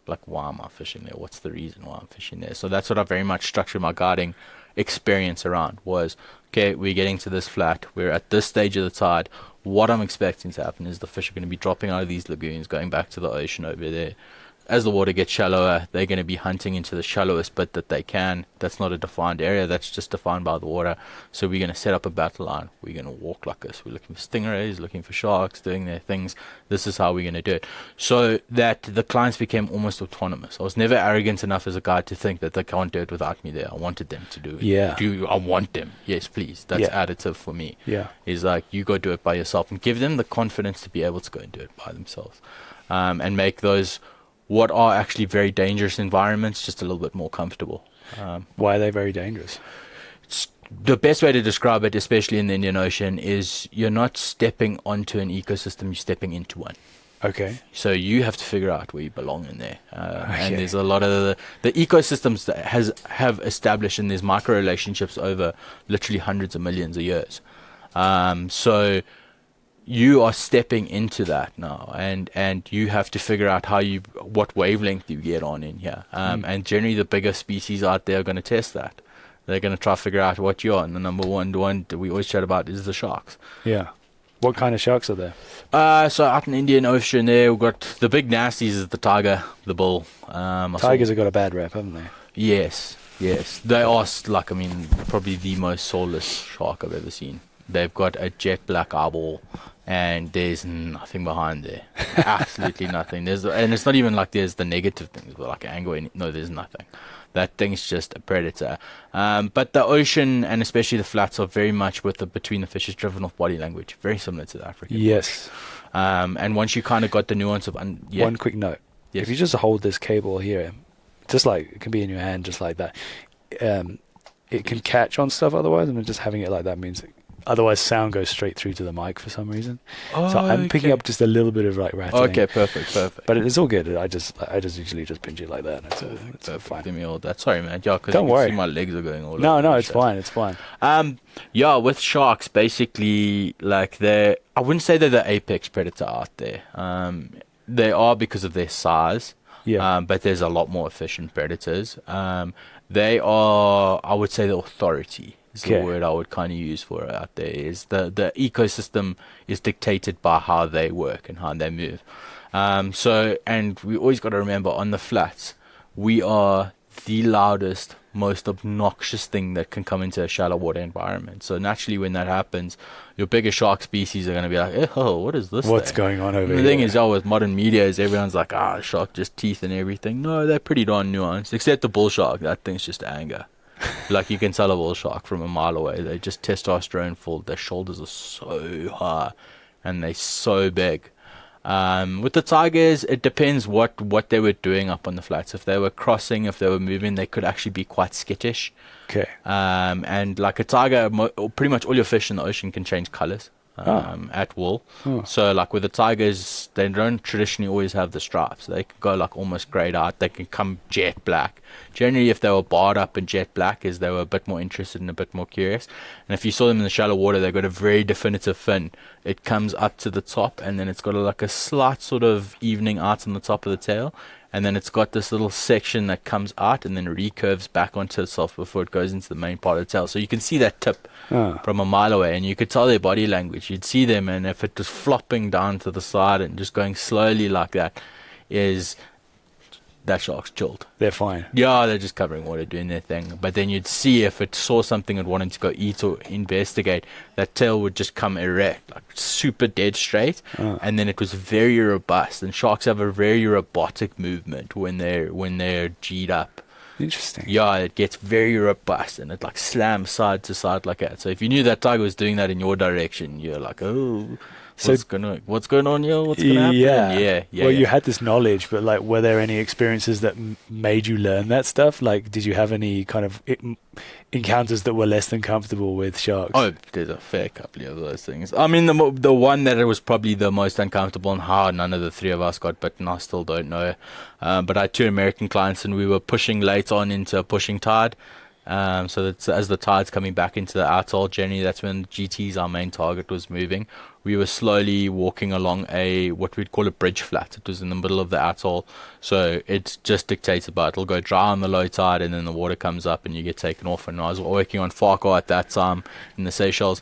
Like, why am I fishing there? What's the reason why I'm fishing there? So that's what I very much structured my guiding experience around was, okay, we're getting to this flat. We're at this stage of the tide. What I'm expecting to happen is the fish are going to be dropping out of these lagoons, going back to the ocean over there. As the water gets shallower, they're going to be hunting into the shallowest bit that they can. That's not a defined area. That's just defined by the water. So we're going to set up a battle line. We're going to walk like this. We're looking for stingrays, looking for sharks, doing their things. This is how we're going to do it. So that the clients became almost autonomous. I was never arrogant enough as a guide to think that they can't do it without me there. I wanted them to do it. Yeah. I want them. Yes, please. That's additive for me. Yeah. Is like, you go do it by yourself and give them the confidence to be able to go and do it by themselves. And make those what are actually very dangerous environments just a little bit more comfortable. Why are they very dangerous? The best way to describe it, especially in the Indian Ocean, is you're not stepping onto an ecosystem, you're stepping into one. Okay. So you have to figure out where you belong in there. And there's a lot of the ecosystems that have established, and there's micro relationships over literally hundreds of millions of years. So you are stepping into that now, and you have to figure out what wavelength you get on in here. And generally the bigger species out there are going to test that. They're going to try to figure out what you're on. The number one that we always chat about is the sharks. Yeah. What kind of sharks are there? So out in the Indian Ocean there, we've got the big nasties is the tiger, the bull. Tigers have got a bad rep, haven't they? Yes. They are, probably the most soulless shark I've ever seen. They've got a jet black eyeball, and there's nothing behind there. Absolutely nothing. And it's not even like there's the negative things, but like anger. No, there's nothing. That thing's just a predator. But the ocean, and especially the flats, are very much between the fishes driven off body language, very similar to the African. Yes. And once you kind of got the nuance of... One quick note. Yes. If you just hold this cable here, just like it can be in your hand, just like that, it can catch on stuff otherwise, and just having it like that means otherwise sound goes straight through to the mic for some reason. So I'm picking up just a little bit of like rattling. Okay, perfect. But it's all good. I just usually just pinch it like that. It's all fine. Give me all that. Sorry, man. Yeah, because Don't you can worry. see my legs are going all over. No, the it's shit. fine. It's fine. Yeah, with sharks, basically, like I wouldn't say they're the apex predator out there. They are because of their size. Yeah. But there's a lot more efficient predators. They are, I would say, the authority is the word I would kind of use for it out there. Is the ecosystem is dictated by how they work and how they move. And we always got to remember on the flats, we are the loudest, most obnoxious thing that can come into a shallow water environment. So naturally, when that happens, your bigger shark species are going to be like, oh, what is this? What's going on over here? The thing is, with modern media, is everyone's like, shark just teeth and everything. No, they're pretty darn nuanced. Except the bull shark, that thing's just anger. Like, you can tell a bull shark from a mile away. They just testosterone full. Their shoulders are so high and they're so big. With the tigers, it depends what they were doing up on the flats. If they were crossing, if they were moving, they could actually be quite skittish. Okay. And like a tiger, pretty much all your fish in the ocean can change colors at will. So like with the tigers, they don't traditionally always have the stripes. They can go like almost grayed out. They can come jet black. Generally, if they were barred up in jet black, is they were a bit more interested and a bit more curious. And if you saw them in the shallow water, they've got a very definitive fin. It comes up to the top, and then it's got like a slight sort of evening out on the top of the tail. And then it's got this little section that comes out and then recurves back onto itself before it goes into the main part of the tail. So you can see that tip from a mile away, and you could tell their body language. You'd see them, and if it was flopping down to the side and just going slowly like that, that shark's chilled. They're fine. Yeah, they're just covering water, doing their thing. But then you'd see if it saw something it wanted to go eat or investigate, that tail would just come erect, like super dead straight. And then it was very robust. And sharks have a very robotic movement when they're G'd up. Interesting. Yeah, it gets very robust and it like slams side to side like that. So if you knew that tiger was doing that in your direction, you're like, oh, what's going on here? What's going to happen? Yeah. Well, you had this knowledge, but like, were there any experiences that made you learn that stuff? Like, did you have any kind of encounters that were less than comfortable with sharks? Oh, there's a fair couple of those things. I mean, the one that was probably the most uncomfortable and how none of the three of us got bitten, I still don't know. But I had 2 American clients, and we were pushing late on into a pushing tide. So that's as the tide's coming back into the atoll, generally that's when GT's our main target was moving. We were slowly walking along what we'd call a bridge flat. It was in the middle of the atoll, so it just dictates about it'll go dry on the low tide, and then the water comes up and you get taken off. And I was working on Farquhar at that time in the Seychelles.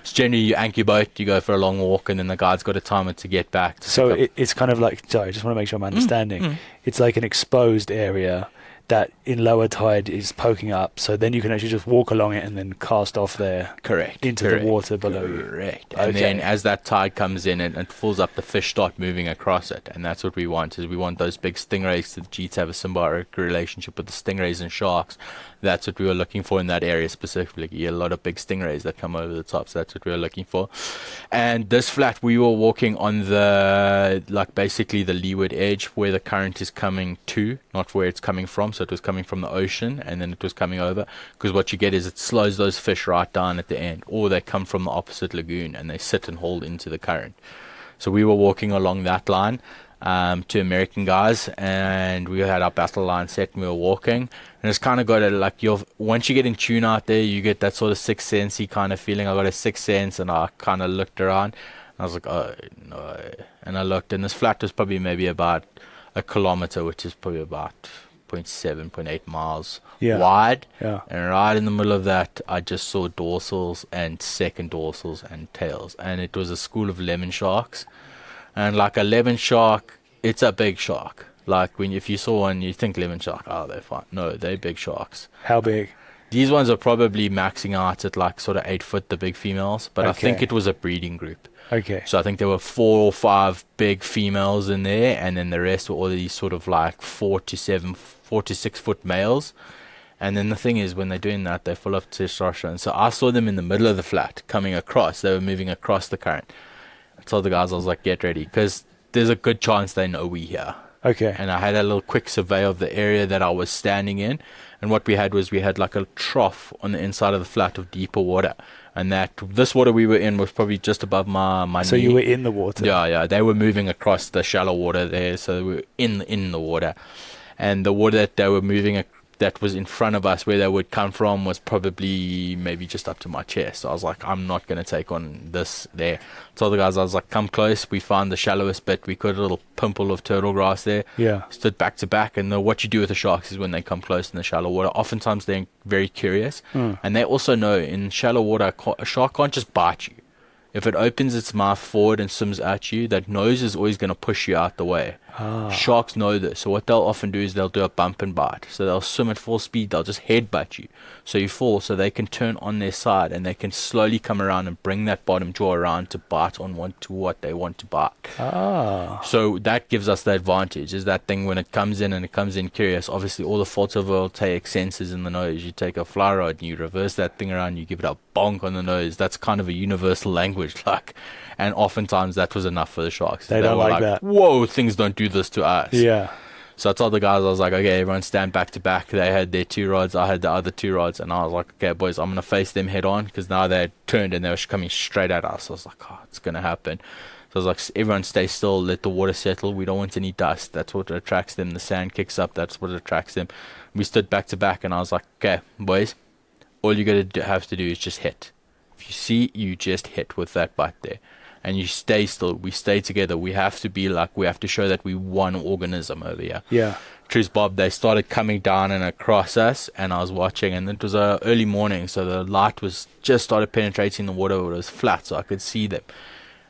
So generally you anchor your boat, you go for a long walk, and then the guide's got a timer to get back. So it's kind of like, sorry, I just want to make sure I'm understanding. It's like an exposed area that in lower tide is poking up, so then you can actually just walk along it and then cast off there. Correct. Into the water below you. Correct. And then as that tide comes in and it fills up, the fish start moving across it. And that's what we want, is we want those big stingrays to have a symbiotic relationship with the stingrays and sharks. That's what we were looking for in that area specifically. You get a lot of big stingrays that come over the top, so that's what we were looking for. And this flat, we were walking on basically the leeward edge where the current is coming to, not where it's coming from. So it was coming from the ocean and then it was coming over, because what you get is it slows those fish right down at the end, or they come from the opposite lagoon and they sit and hold into the current. So we were walking along that line, 2 American guys, and we had our battle line set and we were walking, and it's kind of got once you get in tune out there, you get that sort of sixth sensey kind of feeling. I got a sixth sense, and I kind of looked around and I was like, oh no. And I looked, and this flat was probably maybe about a kilometer, which is probably about 0.8 miles wide. Yeah. And right in the middle of that, I just saw dorsals and second dorsals and tails, and it was a school of lemon sharks. And like a lemon shark, it's a big shark. Like if you saw one, you think lemon shark, they're fine. No, they're big sharks. How big? These ones are probably maxing out at like sort of 8 foot, the big females, but I think it was a breeding group. Okay. So I think there were 4 or 5 big females in there, and then the rest were all these sort of like 4 to 6 foot males. And then the thing is, when they're doing that, they're full of testosterone. So I saw them in the middle of the flat coming across. They were moving across the current. I told the guys, I was like, get ready, because there's a good chance they know we're here. Okay. And I had a little quick survey of the area that I was standing in. And what we had like a trough on the inside of the flat of deeper water. And this water we were in was probably just above my So knee. you were in the water. Yeah. They were moving across the shallow water there, so we were in the water. And the water that they were moving that was in front of us, where they would come from, was probably maybe just up to my chest. So I was like, I'm not going to take on this there. Told the guys, I was like, come close. We found the shallowest bit. We caught a little pimple of turtle grass there. Yeah. Stood back to back. And what you do with the sharks is when they come close in the shallow water, oftentimes they're very curious. And they also know in shallow water, a shark can't just bite you. If it opens its mouth forward and swims at you, that nose is always going to push you out the way. Sharks know this. So what they'll often do is they'll do a bump and bite. So they'll swim at full speed. They'll just headbutt you. So you fall, so they can turn on their side and they can slowly come around and bring that bottom jaw around to bite on what they want to bite. So that gives us the advantage, is that thing when it comes in and it comes in curious. Obviously, all the photovoltaic sensors in the nose, you take a fly rod and you reverse that thing around, you give it a bonk on the nose. That's kind of a universal language, like. And oftentimes that was enough for the sharks. They don't were like that. Whoa, things don't do this to us. Yeah. So I told the guys, I was like, okay, everyone stand back to back. They had their 2 rods, I had the other 2 rods, and I was like, okay, boys, I'm going to face them head on, because now they had turned and they were coming straight at us. I was like, oh, it's going to happen. So I was like, everyone stay still, let the water settle. We don't want any dust. That's what attracts them. The sand kicks up. That's what attracts them. We stood back to back, and I was like, okay, boys, all you got to have to do is just hit. If you see, you just hit with that butt there. And you stay still. We stay together. We have to show that we one organism over here. Yeah. Truth Bob, they started coming down and across us, and I was watching, and it was early morning, so the light was just started penetrating the water. It was flat, so I could see them.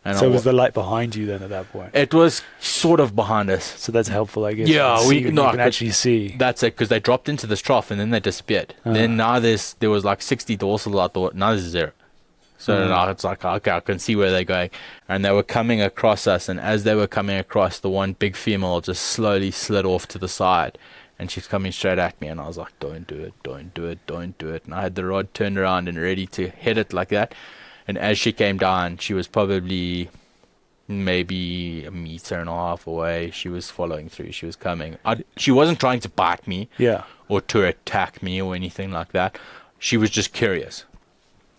And So was the light behind you then at that point? it was sort of behind us. So that's helpful, I guess. Yeah, You can actually see. That's it, because they dropped into this trough and then they disappeared. Then now there was like 60 dorsal out the water. Now there's 0. So now it's like, okay, I can see where they're going. And they were coming across us, and as they were coming across, the one big female just slowly slid off to the side. And she's coming straight at me, and I was like, don't do it, don't do it, don't do it. And I had the rod turned around and ready to hit it like that. And as she came down, she was probably maybe 1.5 meters away. She was following through. She was coming. She wasn't trying to bite me or to attack me or anything like that. She was just curious.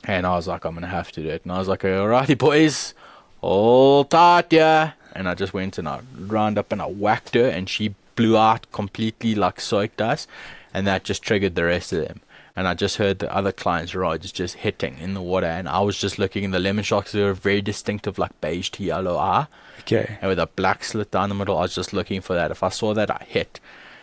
And I was like, I'm going to have to do it. And I was like, alrighty, boys, hold tight, yeah. And I just went and I round up and I whacked her, and she blew out completely, like soaked us. And that just triggered the rest of them. And I just heard the other clients' rods just hitting in the water. And I was just looking, and the lemon sharks were a very distinctive, like beige to yellow eye. Okay. And with a black slit down the middle, I was just looking for that. If I saw that, I hit.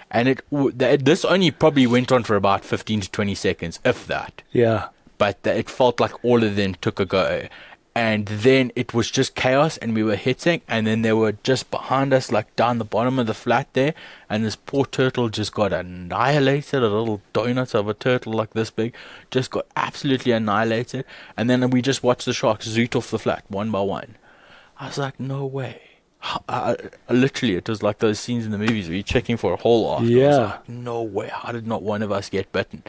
And this only probably went on for about 15 to 20 seconds, if that. Yeah. But it felt like all of them took a go. And then it was just chaos, and we were hitting, and then they were just behind us, like down the bottom of the flat there, and this poor turtle just got annihilated. A little donut of a turtle like this big just got absolutely annihilated. And then we just watched the sharks zoot off the flat one by one. I was like, no way. Literally, it was like those scenes in the movies where you're checking for a hole after. I was like, no way. How did not one of us get bitten?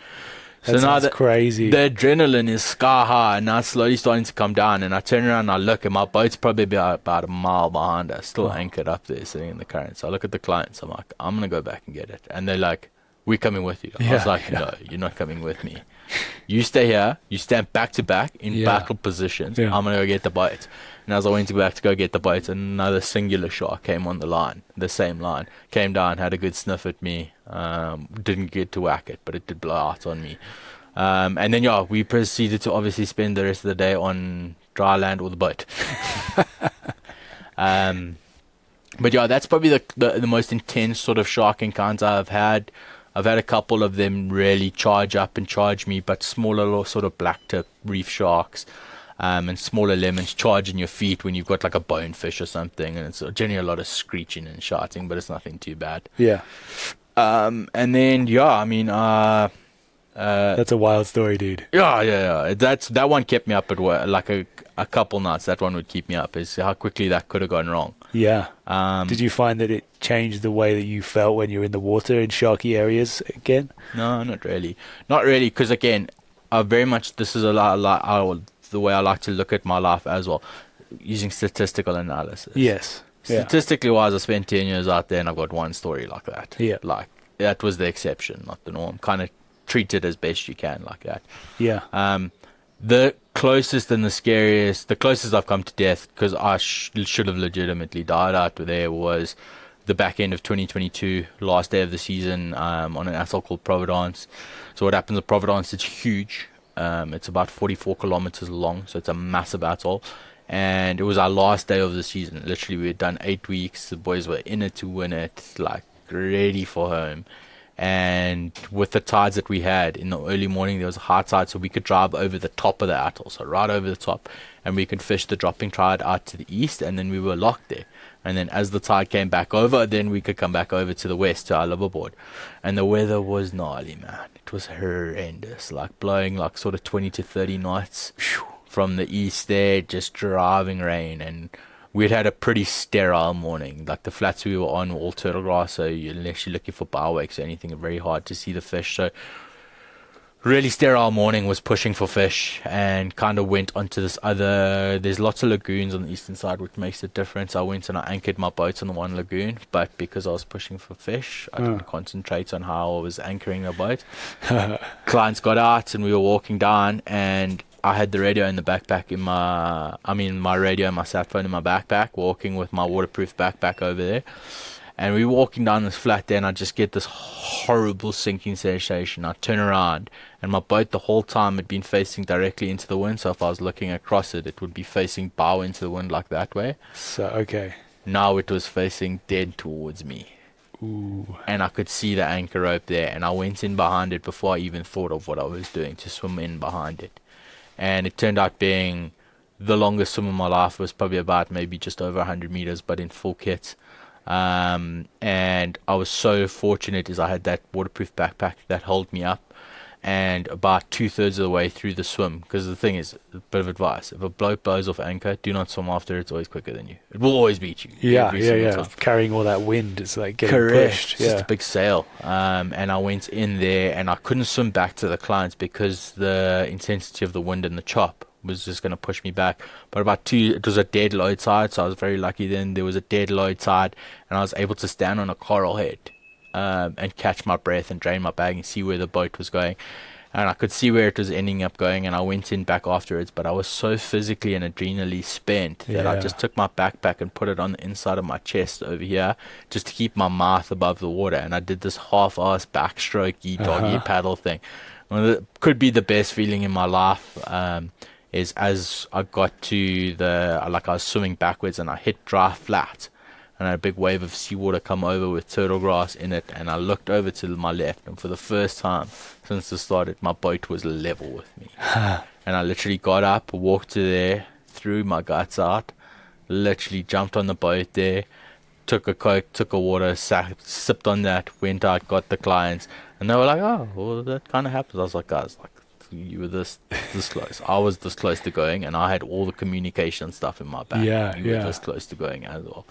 That sounds crazy. The adrenaline is sky high, and now it's slowly starting to come down. And I turn around and I look, and my boat's probably about 1 mile behind us, still anchored up there, sitting in the current. So I look at the clients. I'm like, I'm going to go back and get it. And they're like, we're coming with you. I was like, no, you're not coming with me. You stay here. You stand back to back in battle positions. I'm going to go get the boat. And as I went back to go get the boat, another singular shark came on the line, the same line, came down, had a good sniff at me. Didn't get to whack it, but it did blow out on me. And then, we proceeded to obviously spend the rest of the day on dry land or the boat. But that's probably the most intense sort of shark encounter I've had. I've had a couple of them really charge up and charge me, but smaller little sort of black tip reef sharks. And smaller lemons charging your feet when you've got like a bonefish or something, and it's generally a lot of screeching and shouting, but it's nothing too bad. Yeah. And then that's a wild story, dude. Yeah. That one kept me up at work, like a couple nights. That one would keep me up, is how quickly that could have gone wrong. Yeah. Did you find that it changed the way that you felt when you were in the water in sharky areas again? No, not really, because again, very much this is the way I like to look at my life as well, using statistical analysis. Yes. Statistically wise, I spent 10 years out there and I've got one story like that. Yeah. Like, that was the exception, not the norm. Kind of treat it as best you can like that. Yeah. The closest and the scariest, the closest I've come to death, because I should have legitimately died out there, was the back end of 2022, last day of the season, on an atoll called Providence. So what happens at Providence, it's huge. It's about 44 kilometers long, so it's a massive atoll. And it was our last day of the season. Literally, we had done 8 weeks. The boys were in it to win it, like ready for home. And with the tides that we had in the early morning, there was a high tide, so we could drive over the top of the atoll, so right over the top, and we could fish the dropping tide out to the east, and then we were locked there. And then as the tide came back over, then we could come back over to the west to our liverboard. And the weather was gnarly, man. It was horrendous, like blowing like sort of 20 to 30 knots from the east there, just driving rain. And we'd had a pretty sterile morning. Like the flats we were on were all turtle grass, so unless you're looking for bow wakes or anything, very hard to see the fish. So really sterile morning, was pushing for fish, and kind of went onto this other, there's lots of lagoons on the eastern side, which makes a difference. I went and I anchored my boat on the one lagoon, but because I was pushing for fish, I didn't concentrate on how I was anchoring the boat. Clients got out and we were walking down, and I had the radio in the backpack my radio and my sat phone in my backpack, walking with my waterproof backpack over there. And we were walking down this flat there, and I just get this horrible sinking sensation. I turn around, and my boat the whole time had been facing directly into the wind. So if I was looking across it, it would be facing bow into the wind like that way. So, okay. Now it was facing dead towards me. Ooh. And I could see the anchor rope there, and I went in behind it before I even thought of what I was doing, to swim in behind it. And it turned out being the longest swim of my life. Was probably about maybe just over 100 meters, but in full kit. And I was so fortunate, as I had that waterproof backpack that held me up. And about 2/3 of the way through the swim, because the thing is, a bit of advice: if a bloke blows off anchor, do not swim after. It's always quicker than you. It will always beat you. Yeah. Carrying all that wind, it's like getting pushed. It's just a big sail. And I went in there, and I couldn't swim back to the clients because the intensity of the wind and the chop was just going to push me back. But it was a dead low tide, so I was very lucky then. There was a dead low tide, and I was able to stand on a coral head and catch my breath and drain my bag and see where the boat was going. And I could see where it was ending up going, and I went in back afterwards. But I was so physically and adrenally spent that I just took my backpack and put it on the inside of my chest over here, just to keep my mouth above the water. And I did this half-ass backstroke-y doggy paddle thing. It could be the best feeling in my life. Is as I got to I was swimming backwards, and I hit dry flat, and I had a big wave of seawater come over with turtle grass in it, and I looked over to my left, and for the first time since the start, my boat was level with me. And I literally got up, walked to there, threw my guts out, literally jumped on the boat there, took a Coke, took a water, sipped on that, went out, got the clients, and they were like, "Oh, well, that kind of happens." I was like, "Guys, you were this close." I was this close to going, and I had all the communication stuff in my bag. You were this close to going as well.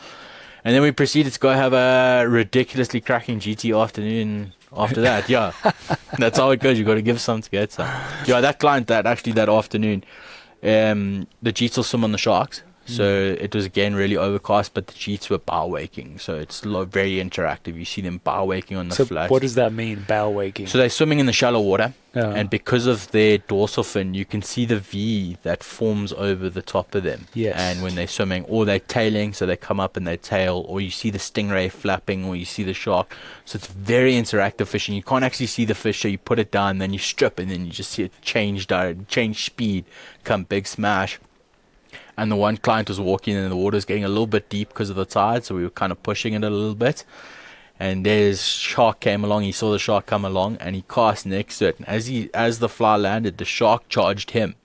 And then we proceeded to go have a ridiculously cracking GT afternoon after that. Yeah, that's how it goes. You got to give some to get some. Yeah, that client that afternoon, the Jeets will swim on the sharks. So it was again really overcast, but the Jeets were bow waking, so it's very interactive. You see them bow waking on the flat. So what does that mean, bow waking? So they're swimming in the shallow water, and because of their dorsal fin, you can see the V that forms over the top of them. Yes. And when they're swimming, or they're tailing, so they come up and they tail, or you see the stingray flapping, or you see the shark. So it's very interactive fishing. You can't actually see the fish, so you put it down, then you strip, and then you just see it change speed, come big smash. And the one client was walking, and the water's getting a little bit deep because of the tide, so we were kind of pushing it a little bit. And there's shark came along. He saw the shark come along, and he cast next to it. And as the fly landed, the shark charged him.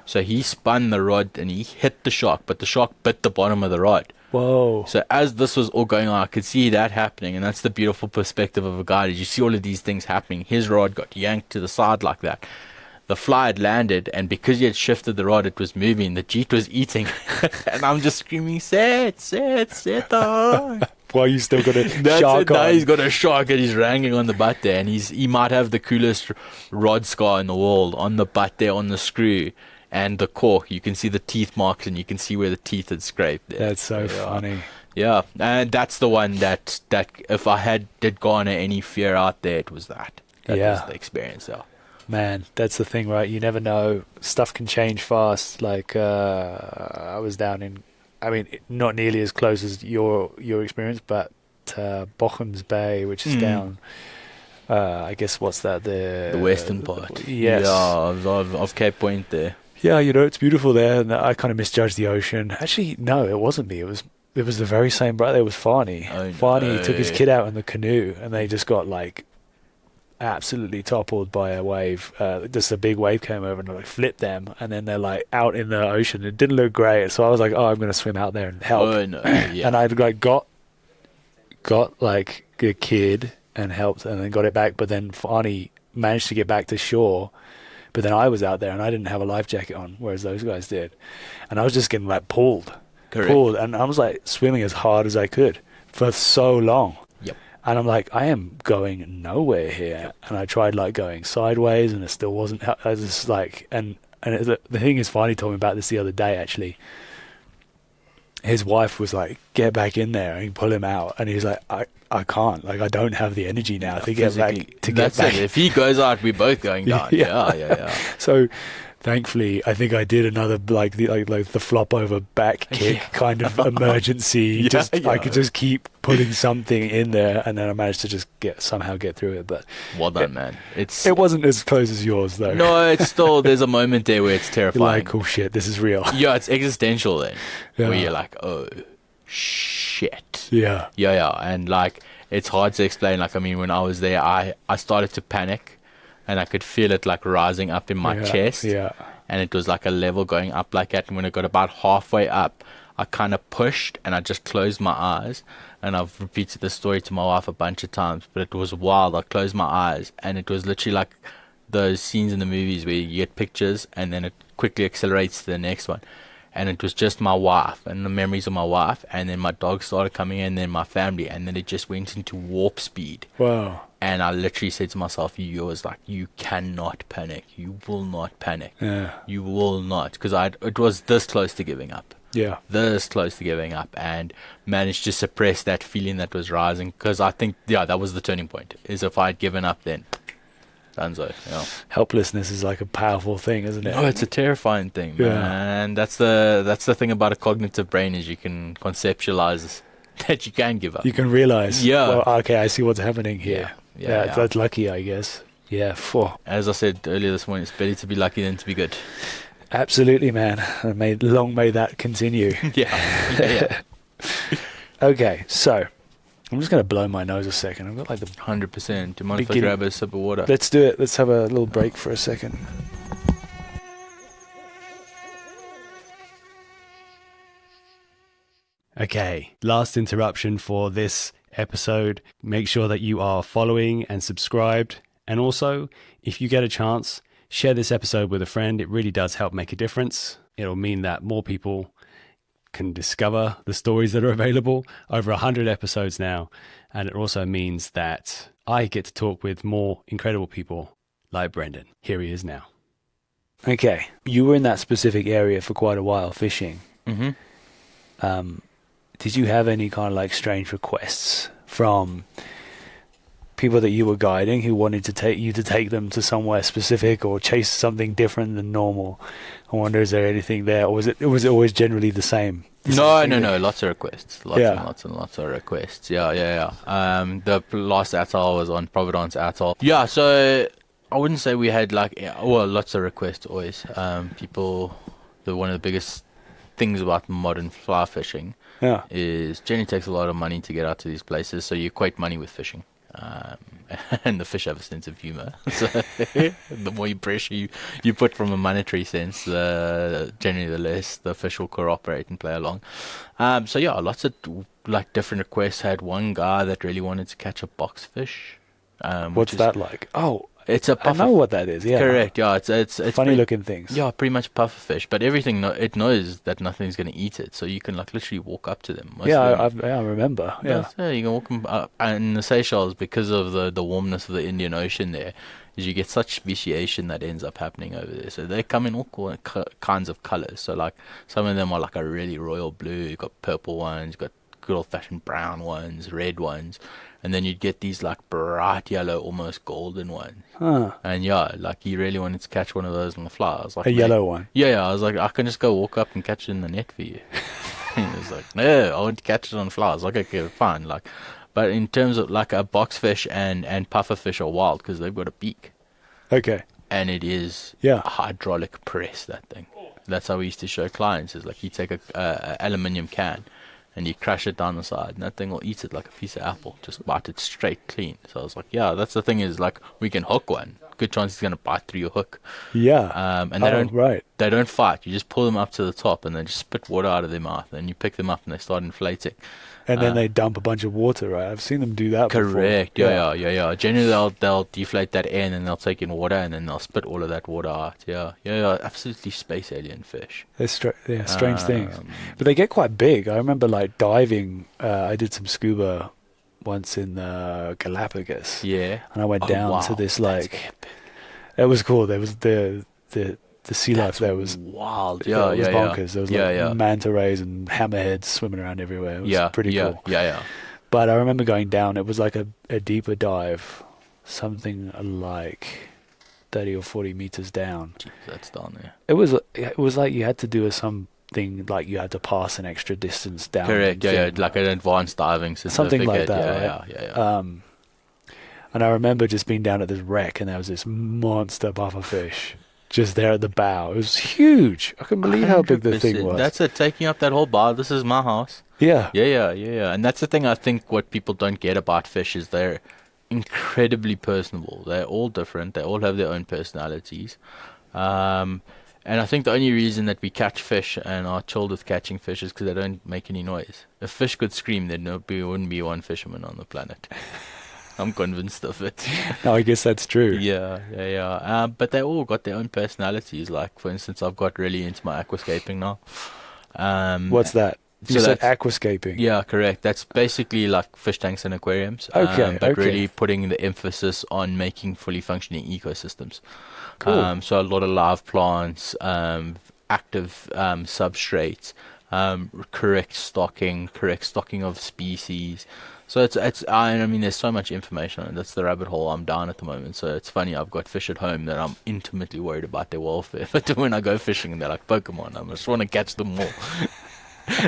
So he spun the rod and he hit the shark, but the shark bit the bottom of the rod. Whoa. So as this was all going on, I could see that happening, and that's the beautiful perspective of a guide. You see all of these things happening. His rod got yanked to the side like that. The fly had landed, and because he had shifted the rod, it was moving. The Jeet was eating, and I'm just screaming, set. Why you still got a shark on? Now he's got a shark, and he's wrangling on the butt there, and he might have the coolest rod scar in the world on the butt there, on the screw, and the cork. You can see the teeth marks, and you can see where the teeth had scraped there. That's so funny. Yeah, and that's the one that if I did garner any fear out there, it was that. That was the experience there. Man, that's the thing, right? You never know. Stuff can change fast. Like I was down in, I mean, not nearly as close as your experience, but Bochum's Bay, which is down. I guess what's that? The western part. Yes. Yeah, of Cape Point there. Yeah, you know, it's beautiful there, and I kind of misjudged the ocean. Actually, no, it wasn't me. It was the very same brother. It was Farney. Oh, Farney no. took his kid out in the canoe, and they just got like absolutely toppled by a wave. Just a big wave came over and like flipped them, and then they're like out in the ocean. It didn't look great, so I was like, "Oh, I'm going to swim out there and help." Oh no, yeah. And I like got like the kid and helped, and then got it back. But then Farney managed to get back to shore. But then I was out there and I didn't have a life jacket on, whereas those guys did, and I was just getting like pulled, and I was like swimming as hard as I could for so long. Yep. And I'm like, I am going nowhere here. And I tried like going sideways, and it still wasn't. I was just like, and the thing is, Farney told me about this the other day. Actually, his wife was like, "Get back in there and pull him out," and he's like, I can't. Like, I don't have the energy now to get back. That's it. If he goes out, we're both going down. Yeah. So, thankfully, I think I did another like the flop over back kick kind of emergency. I could just keep putting something in there, and then I managed to just somehow get through it. But well done, man. It wasn't as close as yours, though. No, it's still, there's a moment there where it's terrifying. You're like, oh shit, this is real. Yeah, it's existential then. Yeah. Where you're like, oh shit. Yeah. And like, it's hard to explain. Like, I mean, when I was there, I started to panic, and I could feel it like rising up in my chest. Yeah. And it was like a level going up like that. And when it got about halfway up, I kind of pushed and I just closed my eyes. And I've repeated the story to my wife a bunch of times, but it was wild. I closed my eyes, and it was literally like those scenes in the movies where you get pictures and then it quickly accelerates to the next one. And it was just my wife and the memories of my wife, and then my dog started coming in, and then my family, and then it just went into warp speed. Wow. And I literally said to myself, you cannot panic. You will not panic. Yeah. You will not. Because it was this close to giving up. Yeah. This close to giving up, and managed to suppress that feeling that was rising. Because I think, that was the turning point. Is if I had given up then. Dunzo, Helplessness is like a powerful thing, isn't it? No, it's a terrifying thing, man. That's the thing about a cognitive brain, is you can conceptualize that you can give up. You can realize. Yeah. Well, okay, I see what's happening here. Yeah. That's lucky, I guess. Yeah. As I said earlier this morning, it's better to be lucky than to be good. Absolutely, man. And long may that continue. Yeah. Okay, so I'm just going to blow my nose a second. I've got like the 100%. Do you mind if I grab a sip of water? Let's do it. Let's have a little break for a second. Okay, last interruption for this episode. Make sure that you are following and subscribed. And also, if you get a chance, share this episode with a friend. It really does help make a difference. It'll mean that more people can discover the stories that are available. Over 100 episodes now. And it also means that I get to talk with more incredible people like Brendan. Here he is now. Okay, you were in that specific area for quite a while fishing. Mm-hmm. Did you have any kind of like strange requests from people that you were guiding who wanted to take them to somewhere specific or chase something different than normal? I wonder, is there anything there, or was it always generally the same? No. Lots of requests. Lots and lots of requests. Yeah. The last atoll was on Providence Atoll. Yeah, so I wouldn't say we had lots of requests always. People, one of the biggest things about modern fly fishing is generally takes a lot of money to get out to these places, so you equate money with fishing. And the fish have a sense of humor. So the more pressure you put from a monetary sense, generally the less the fish will cooperate and play along. So lots of different requests. I had one guy that really wanted to catch a box fish. What's that like? Oh, it's a puffer. I know what that is. Yeah, correct. Yeah, it's funny looking things. Yeah, pretty much puffer fish, but everything it knows that nothing's going to eat it, so you can literally walk up to them. I remember. Yeah, you can walk them up. And the Seychelles, because of the warmness of the Indian Ocean there, is you get such speciation that ends up happening over there. So they come in all kinds of colors. So like some of them are like a really royal blue. You've got purple ones. You've got good old-fashioned brown ones, red ones, and then you'd get these like bright yellow, almost golden ones. Huh. And yeah, like he really wanted to catch one of those on the fly. I was like, A "Mate." yellow one. Yeah, I was like, I can just go walk up and catch it in the net for you. He was like, no, I want to catch it on fly. I was like, okay, fine. Like, but in terms of like a boxfish and puffer fish are wild because they've got a beak, Okay. and it is Yeah. a hydraulic press, that thing. That's how we used to show clients, is like you take a aluminium can and you crash it down the side, and that thing will eat it like a piece of apple, just bite it straight clean. So I was like, yeah, that's the thing, is like we can hook one. Good chance he's going to bite through your hook. Yeah. And they don't right. they don't fight. You just pull them up to the top and they just spit water out of their mouth, and you pick them up and they start inflating. And then they dump a bunch of water, right? I've seen them do that before. Correct. Yeah. Generally, they'll deflate that air and then they'll take in water and then they'll spit all of that water out. Yeah. Absolutely space alien fish. They're strange things. But they get quite big. I remember like diving. I did some scuba once in the Galapagos. Yeah. And I went down to this that's like... epic. It was cool. There was the sea life That's there was... wild. It Yeah, was bonkers. There was like manta rays and hammerheads swimming around everywhere. It was pretty cool. Yeah. But I remember going down. It was like a deeper dive, something like 30 or 40 meters down. Jeez, that's down there. It was like you had to do something like you had to pass an extra distance down. Correct. Yeah, thing. like an advanced diving certificate. Something like that. Yeah. And I remember just being down at this wreck, and there was this monster pufferfish just there at the bow. It was huge. I couldn't believe how big the thing 100%. was. That's it, taking up that whole bar. This is my house. Yeah. Yeah. And that's the thing, I think what people don't get about fish is they're incredibly personable. They're all different. They all have their own personalities. And I think the only reason that we catch fish and are chilled with catching fish is because they don't make any noise. If fish could scream, there wouldn't be one fisherman on the planet. I'm convinced of it. No, I guess that's true. Yeah. But they all got their own personalities. Like, for instance, I've got really into my aquascaping now. What's that? You So said that's- aquascaping. Yeah, correct. That's basically like fish tanks and aquariums. Okay, But okay. really putting the emphasis on making fully functioning ecosystems. Cool. So a lot of live plants, active substrates, correct stocking of species. So I mean, there's so much information on it. That's the rabbit hole I'm down at the moment. So it's funny, I've got fish at home that I'm intimately worried about their welfare. But when I go fishing, they're like Pokemon. I just want to catch them all.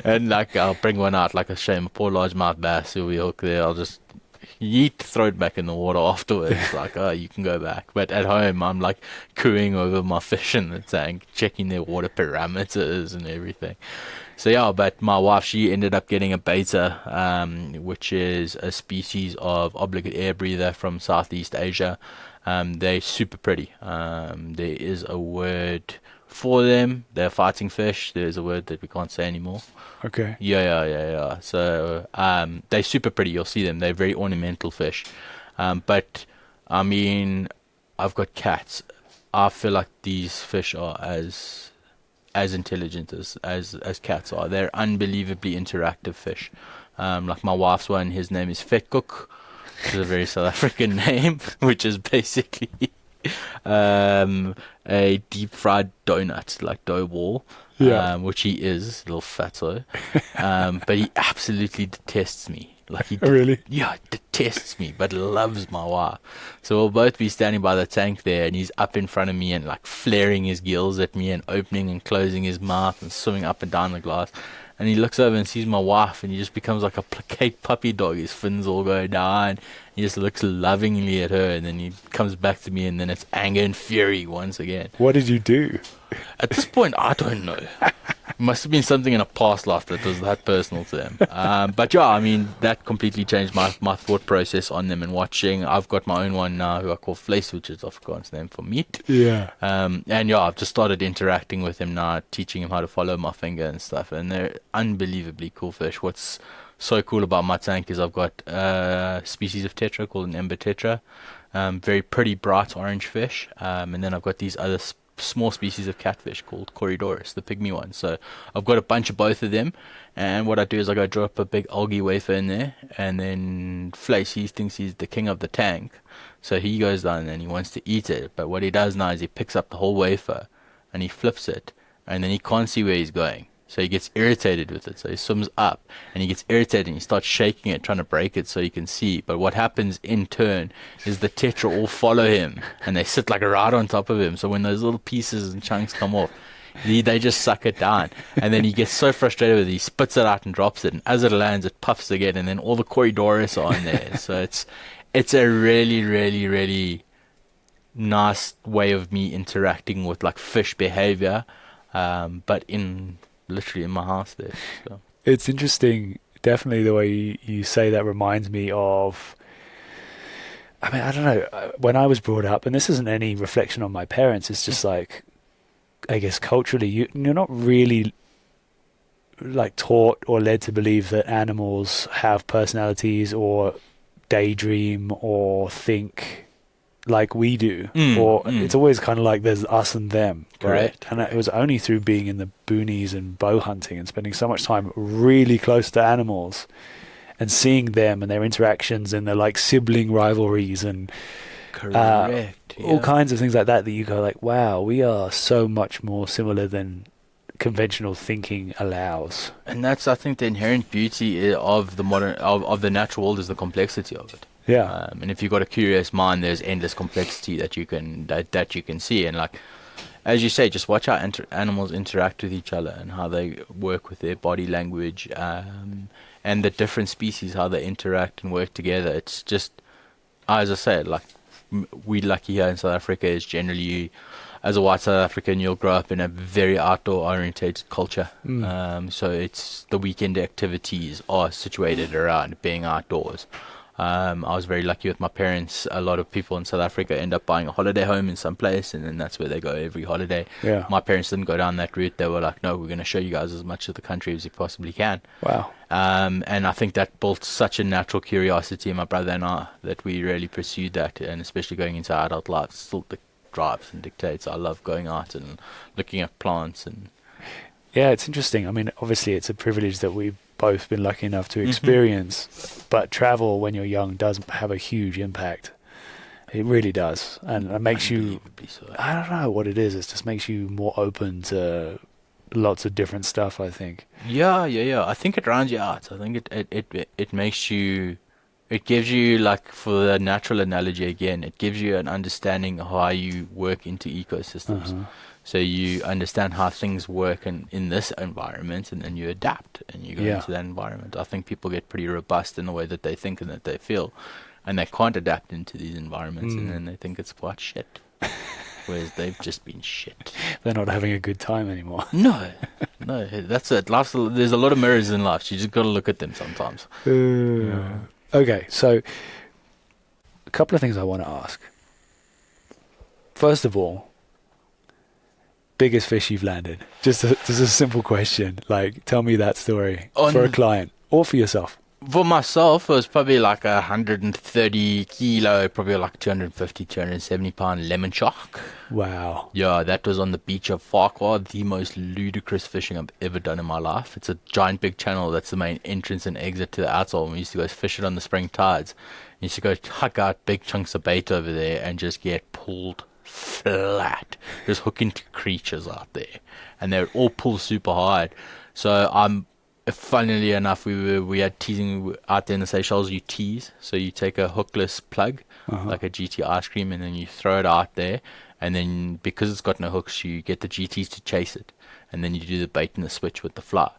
And like, I'll bring one out, like a shame, a poor largemouth bass who we hook there. I'll just throw it back in the water afterwards. Like, oh, you can go back. But at home, I'm like cooing over my fish in the tank, checking their water parameters and everything. So yeah, but my wife, she ended up getting a beta, which is a species of obligate air breather from Southeast Asia. They're super pretty. There is a word for them. They're fighting fish. There's a word that we can't say anymore. Okay. Yeah. So they're super pretty. You'll see them. They're very ornamental fish. But I mean, I've got cats. I feel like these fish are as intelligent as cats are. They're unbelievably interactive fish. Like my wife's one, his name is Fetkuk, which is a very South African name, which is basically a deep fried donut, like dough ball. Yeah. Which he is, little fatso. But he absolutely detests me. Like Really? Yeah, detests me, but loves my wife. So we'll both be standing by the tank there, and he's up in front of me and like flaring his gills at me and opening and closing his mouth and swimming up and down the glass. And he looks over and sees my wife, and he just becomes like a placate puppy dog. His fins all go down. He just looks lovingly at her, and then he comes back to me, and then it's anger and fury once again. What did you do? At this point, I don't know. Must have been something in a past life that was that personal to them. But yeah, I mean, that completely changed my thought process on them and watching. I've got my own one now who I call Vlees, which is Afrikaans name for meat. Yeah. And yeah, I've just started interacting with him now, teaching him how to follow my finger and stuff. And they're unbelievably cool fish. What's so cool about my tank is I've got a species of tetra called an ember tetra. Very pretty bright orange fish. And then I've got these other small species of catfish called Corydorus, the pygmy one. So I've got a bunch of both of them, and what I do is I go drop a big algae wafer in there, and then Vlees, he thinks he's the king of the tank, so he goes down and he wants to eat it. But what he does now is he picks up the whole wafer and he flips it, and then he can't see where he's going. So he gets irritated with it. So he swims up and he gets irritated and he starts shaking it, trying to break it so he can see. But what happens in turn is the tetra all follow him and they sit like right on top of him. So when those little pieces and chunks come off, they just suck it down. And then he gets so frustrated with it, he spits it out and drops it. And as it lands, it puffs again. And then all the Corydorus are in there. So it's a really, really, really nice way of me interacting with like fish behavior, but literally in my house there. So. It's interesting. Definitely the way you say that reminds me of, I mean, I don't know, when I was brought up, and this isn't any reflection on my parents, it's just like, I guess culturally, you're not really like taught or led to believe that animals have personalities or daydream or think like we do, it's always kind of like there's us and them, Correct. right? And it was only through being in the boonies and bow hunting and spending so much time really close to animals and seeing them and their interactions and their like sibling rivalries and all kinds of things like that you go like, wow, we are so much more similar than conventional thinking allows. And that's, I think, the inherent beauty of the modern of the natural world is the complexity of it. Yeah. And if you've got a curious mind, there's endless complexity that you can see. And like, as you say, just watch how animals interact with each other and how they work with their body language, and the different species, how they interact and work together. It's just, as I said, like, we lucky here in South Africa is generally, as a white South African, you'll grow up in a very outdoor orientated culture. So it's the weekend activities are situated around being outdoors. I was very lucky with my parents. A lot of people in South Africa end up buying a holiday home in some place, and then that's where they go every holiday. Yeah. My parents didn't go down that route. They were like, no, we're going to show you guys as much of the country as you possibly can. Wow. And I think that built such a natural curiosity in my brother and I that we really pursued that, and especially going into our adult life still drives and dictates. I love going out and looking at plants. And yeah, it's interesting. I mean, obviously it's a privilege that we've both been lucky enough to experience, but travel when you're young does have a huge impact. It really does. And it makes you, I don't know what it is, it just makes you more open to lots of different stuff, I think. Yeah. I think it rounds you out. I think it makes you, it gives you, like, for the natural analogy again, it gives you an understanding of how you work into ecosystems. So you understand how things work in this environment, and then you adapt and you go into that environment. I think people get pretty robust in the way that they think and that they feel, and they can't adapt into these environments, and then they think it's quite shit. Whereas they've just been shit. They're not having a good time anymore. No, that's it. There's a lot of mirrors in life. You just got to look at them sometimes. Okay, so a couple of things I want to ask. First of all, biggest fish you've landed? Just a simple question. Like, tell me that story for a client or for yourself. For myself, it was probably like 130 kilo, probably like 250, 270 pound lemon shark. Wow. Yeah, that was on the beach of Farquhar, the most ludicrous fishing I've ever done in my life. It's a giant big channel that's the main entrance and exit to the outside. We used to go fish it on the spring tides. We used to go huck out big chunks of bait over there and just get pulled flat, just hooking to creatures out there, and they would all pull super hard. So funnily enough, we had teasing out there in the Seychelles. You tease, so you take a hookless plug, like a GT ice cream, and then you throw it out there, and then because it's got no hooks, you get the GTs to chase it, and then you do the bait and the switch with the fly.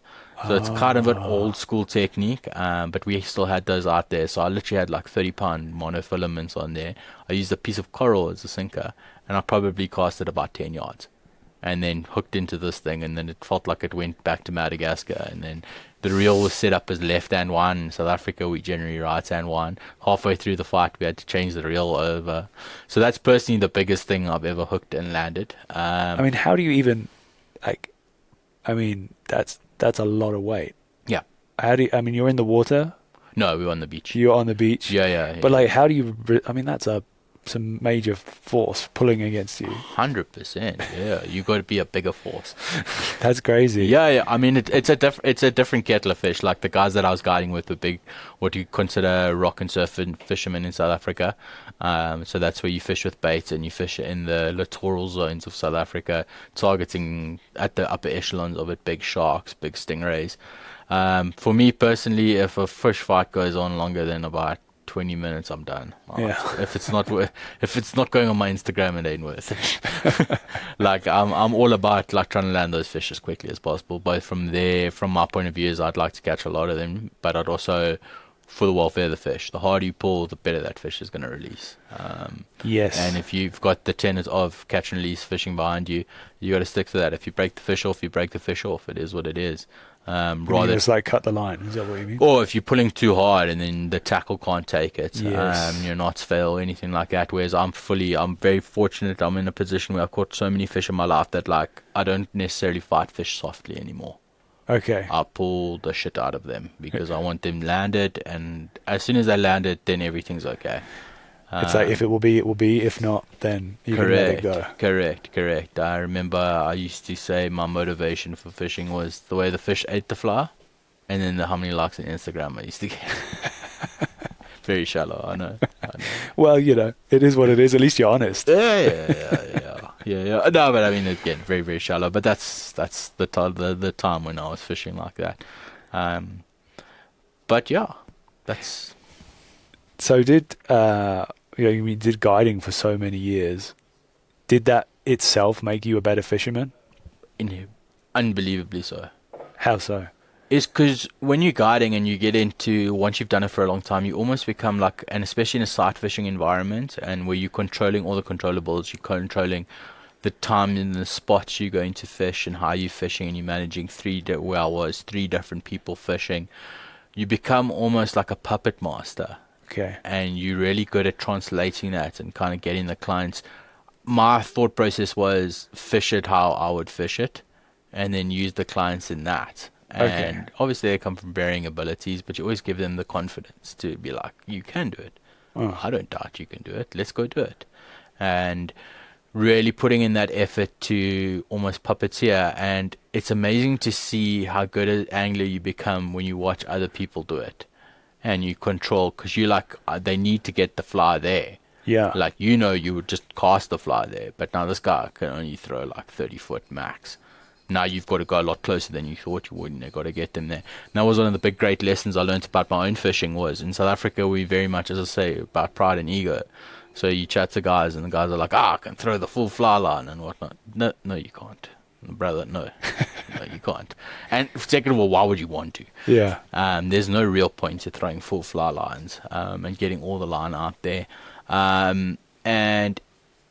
So it's kind of an old school technique, but we still had those out there. So I literally had like 30-pound monofilaments on there. I used a piece of coral as a sinker, and I probably casted about 10 yards. And then hooked into this thing, and then it felt like it went back to Madagascar. And then the reel was set up as left-hand one. In South Africa, we generally right-hand one. Halfway through the fight, we had to change the reel over. So that's personally the biggest thing I've ever hooked and landed. I mean, how do you even, like, I mean, that's a lot of weight. Yeah. How do you, I mean, you're in the water? No, we were on the beach. You're on the beach? Yeah. But, like, how do you, I mean, that's a some major force pulling against you. 100%. Yeah, you got to be a bigger force. That's crazy. Yeah. I mean, it's a different kettle of fish. Like the guys that I was guiding with were big, what you consider rock and surf fishermen in South Africa. So that's where you fish with baits and you fish in the littoral zones of South Africa, targeting at the upper echelons of it, big sharks, big stingrays. For me personally, if a fish fight goes on longer than about 20 minutes, I'm done. Yeah. If it's not going on my Instagram, it ain't worth it. Like I'm all about like trying to land those fish as quickly as possible. Both from my point of view, is I'd like to catch a lot of them, but I'd also, for the welfare of the fish, the harder you pull, the better that fish is going to release. Yes. And if you've got the tenet of catch and release fishing behind you, you got to stick to that. If you break the fish off, you break the fish off. It is what it is. Rather just like cut the line, is that what you mean? Or if you're pulling too hard and then the tackle can't take it, Yes. your knots fail, anything like that. Whereas I'm very fortunate. I'm in a position where I've caught so many fish in my life that like I don't necessarily fight fish softly anymore. Okay. I pull the shit out of them because I want them landed, and as soon as they landed, then everything's okay. It's like if it will be, it will be. If not, then you can let it go. Correct. I remember I used to say my motivation for fishing was the way the fish ate the fly, and then how many likes on Instagram I used to get. Very shallow, I know. Well, it is what it is. At least you're honest. Yeah. No, but I mean, again, very, very shallow. But that's the time when I was fishing like that. But yeah, that's. So you did guiding for so many years. Did that itself make you a better fisherman? Unbelievably so. How so? Is because when you're guiding and you get into, once you've done it for a long time, you almost become like, and especially in a sight fishing environment, and where you're controlling all the controllables, you're controlling the time and the spots you're going to fish and how you're fishing, and you're managing three different people fishing. You become almost like a puppet master. Okay. And you're really good at translating that and kind of getting the clients. My thought process was fish it how I would fish it, and then use the clients in that. And obviously they come from varying abilities, but you always give them the confidence to be like, you can do it. Oh. I don't doubt you can do it. Let's go do it. And really putting in that effort to almost puppeteer. And it's amazing to see how good an angler you become when you watch other people do it. And you control, because you're like, they need to get the fly there. Yeah. Like, you would just cast the fly there. But now this guy can only throw like 30 foot max. Now you've got to go a lot closer than you thought you would, and you've got to get them there. And that was one of the big, great lessons I learned about my own fishing. Was in South Africa, we very much, as I say, about pride and ego. So you chat to guys, and the guys are like, I can throw the full fly line and whatnot. No, you can't. Brother, no, you can't. And second of all, why would you want to? Yeah. There's no real point to throwing full fly lines and getting all the line out there. And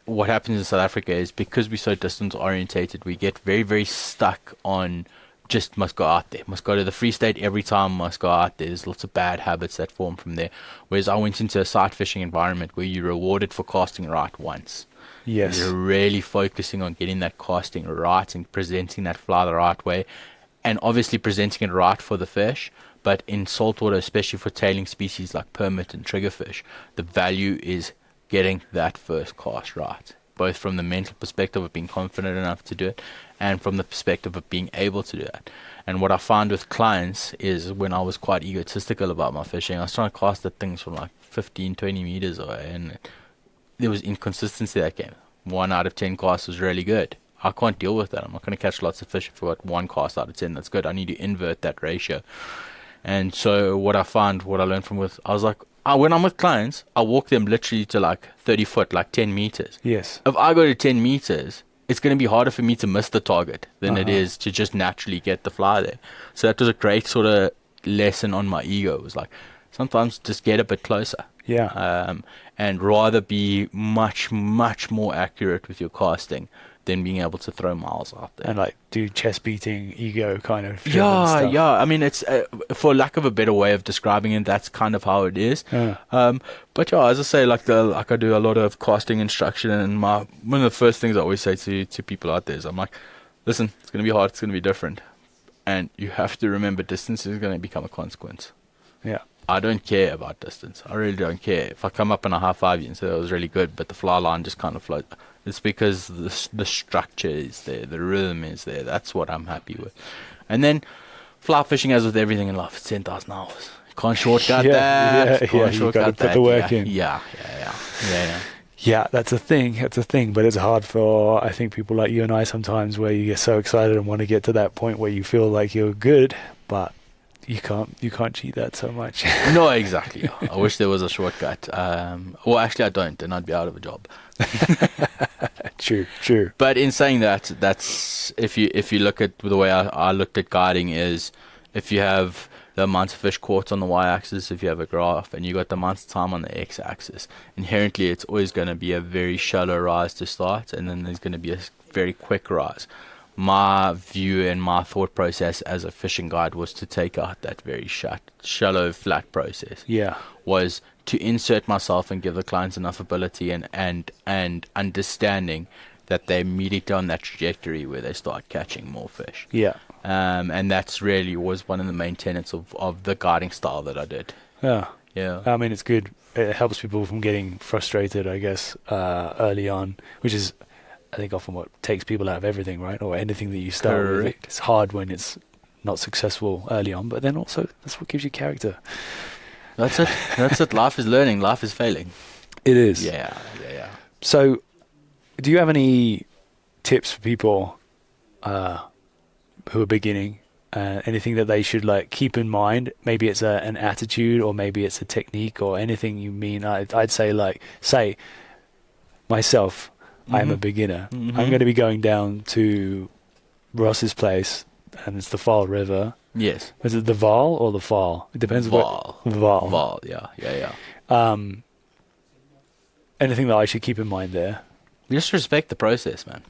what happens in South Africa is, because we're so distance orientated, we get very, very stuck on just must go out there, must go to the Free State every time, must go out there. There's lots of bad habits that form from there. Whereas I went into a sight fishing environment where you're rewarded for casting right once. Yes. You're really focusing on getting that casting right and presenting that fly the right way, and obviously presenting it right for the fish. But in saltwater, especially for tailing species like permit and triggerfish, the value is getting that first cast right, both from the mental perspective of being confident enough to do it, and from the perspective of being able to do that. And what I found with clients is, when I was quite egotistical about my fishing, I was trying to cast at things from like 15, 20 meters away, and there was inconsistency that came. 1 out of 10 casts was really good. I can't deal with that. I'm not going to catch lots of fish if I've got 1 cast out of 10 that's good. I need to invert that ratio. And so what I learned from I was like, when I'm with clients, I walk them literally to like 30 foot, like 10 meters. Yes. If I go to 10 meters, it's going to be harder for me to miss the target than it is to just naturally get the fly there. So that was a great sort of lesson on my ego. It was like, sometimes just get a bit closer. Yeah. And rather be much, much more accurate with your casting than being able to throw miles out there. And like do chest beating, ego kind of stuff. Yeah. I mean, it's for lack of a better way of describing it, that's kind of how it is. Yeah. But yeah, as I say, like I do a lot of casting instruction, and one of the first things I always say to people out there is, I'm like, listen, it's going to be hard, it's going to be different, and you have to remember distance is going to become a consequence. Yeah. I don't care about distance. I really don't care. If I come up and I high five you and say that was really good, but the fly line just kind of floats, it's because the structure is there, the rhythm is there. That's what I'm happy with. And then fly fishing, as with everything in life, it's 10,000 hours. You can't shortcut that. You got to put the work in. Yeah. Yeah, that's a thing. But it's hard for, I think, people like you and I sometimes, where you get so excited and want to get to that point where you feel like you're good, but you can't cheat that so much. No, exactly. I wish there was a shortcut. Well, actually, I don't, then I'd be out of a job. True. But in saying that, that's if you look at the way I looked at guiding is, if you have the amount of fish caught on the y-axis, if you have a graph, and you got the amount of time on the x-axis, inherently it's always going to be a very shallow rise to start, and then there's going to be a very quick rise. My view and my thought process as a fishing guide was to take out that very shallow, flat process. Yeah. Was to insert myself and give the clients enough ability and understanding that they're immediately on that trajectory where they start catching more fish. Yeah. And that's really was one of the main tenets of the guiding style that I did. Yeah. Yeah. I mean, it's good. It helps people from getting frustrated, I guess, early on, which is, I think, often what takes people out of everything, right? Or anything that you start with. Correct. It's hard when it's not successful early on, but then also that's what gives you character. That's it. Life is learning. Life is failing. It is. Yeah. So, do you have any tips for people who are beginning? Anything that they should keep in mind? Maybe it's an attitude, or maybe it's a technique, or anything you mean. I'd say say myself. Mm-hmm. I'm a beginner. Mm-hmm. I'm going to be going down to Ross's place, and it's the Vaal River. Yes. Is it the Vaal or the Vaal? It depends. Vaal. Vaal. Yeah. Anything that I should keep in mind there? Just respect the process, man.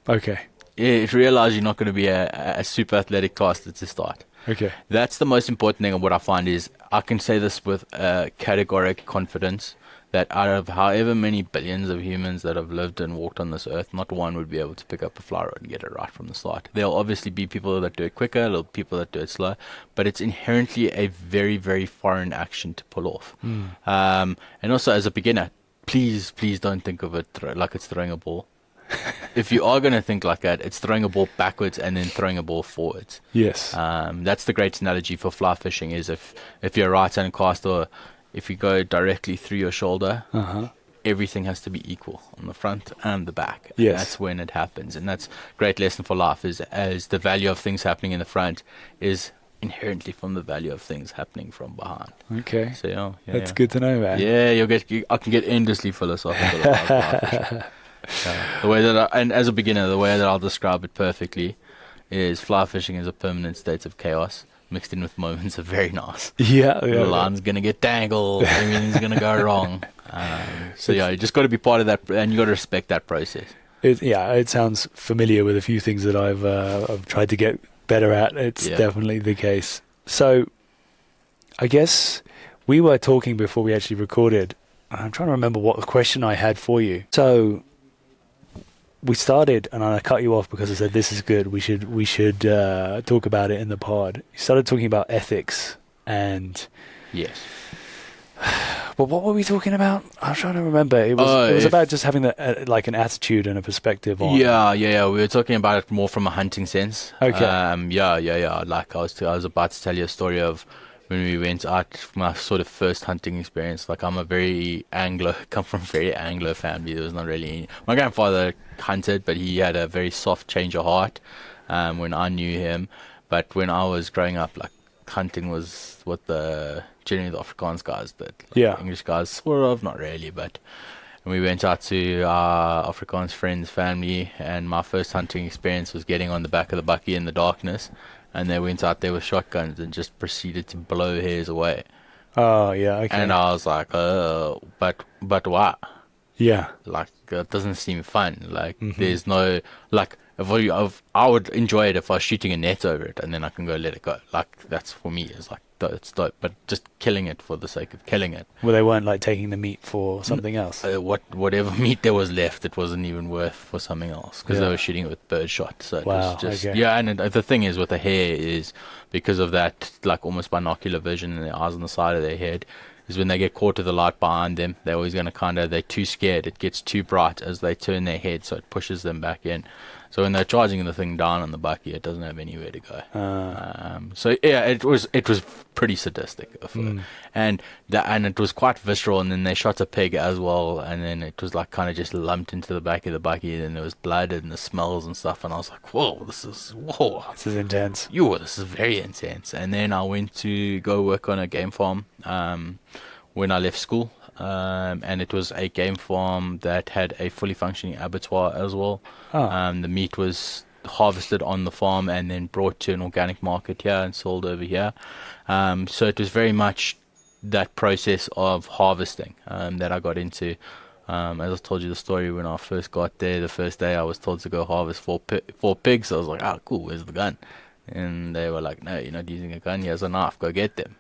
Okay. Realize you're not going to be a super athletic caster to start. Okay. That's the most important thing. And what I find is, I can say this with categoric confidence, that out of however many billions of humans that have lived and walked on this earth, not one would be able to pick up a fly rod and get it right from the start. There'll obviously be people that do it quicker, there'll be people that do it slow, but it's inherently a very, very foreign action to pull off. And also, as a beginner, please don't think of it like it's throwing a ball. If you are going to think like that, it's throwing a ball backwards and then throwing a ball forwards. Yes. That's the great analogy for fly fishing, is if you're a right-hand caster, if you go directly through your shoulder, everything has to be equal on the front and the back. Yes. And that's when it happens. And that's a great lesson for life, is as the value of things happening in the front is inherently from the value of things happening from behind. Okay. So yeah, That's good to know, man. Yeah, I can get endlessly philosophical about fly fishing. The way that and as a beginner, the way that I'll describe it perfectly is, fly fishing is a permanent state of chaos mixed in with moments of very nice. Yeah. The line's going to get tangled. Everything's going to go wrong. So you just got to be part of that, and you got to respect that process. It sounds familiar with a few things that I've tried to get better at. It's definitely the case. So I guess we were talking before we actually recorded. I'm trying to remember what the question I had for you. So we started, and I cut you off because I said, this is good. We should talk about it in the pod. You started talking about ethics, and yes. But what were we talking about? I'm trying to remember. It was about just having an attitude and a perspective on. Yeah. We were talking about it more from a hunting sense. Okay. Like I was about to tell you a story of when we went out, my sort of first hunting experience. Like, I'm a very come from a very Anglo family. There was not really any. My grandfather hunted, but he had a very soft change of heart when I knew him. But when I was growing up, hunting was what generally the Afrikaans guys did. English guys, sort of, not really, but we went out to our Afrikaans friend's family, and my first hunting experience was getting on the back of the bucky in the darkness, and they went out there with shotguns and just proceeded to blow hares away. Oh, yeah, okay. And I was like, but what? Yeah. It doesn't seem fun. There's no, I would enjoy it if I was shooting a net over it and then I can go let it go. Like that's for me is like it's dope. But just killing it for the sake of killing it. Well, they weren't like taking the meat for something else. Whatever meat there was left, it wasn't even worth for something else because Yeah. they were shooting it with birdshot. So it Wow, was just okay. yeah. And the thing is with the hair is because of that like almost binocular vision in their eyes on the side of their head. Is when they get caught to the light behind them, they're always going to they're too scared. It gets too bright as they turn their head, so it pushes them back in. So when they're charging the thing down on the bucky, it doesn't have anywhere to go. So yeah, it was pretty sadistic, and it was quite visceral. And then they shot a pig as well, and then it was like kind of just lumped into the back of the bucky. And then there was blood and the smells and stuff. And I was like, whoa, this is intense. This is very intense. And then I went to go work on a game farm when I left school. And it was a game farm that had a fully functioning abattoir as well. The meat was harvested on the farm and then brought to an organic market here and sold over here. So it was very much that process of harvesting that I got into. As I told you the story when I first got there, the first day I was told to go harvest four pigs. So I was like, cool, where's the gun? And they were like, no, you're not using a gun, here's a knife, go get them.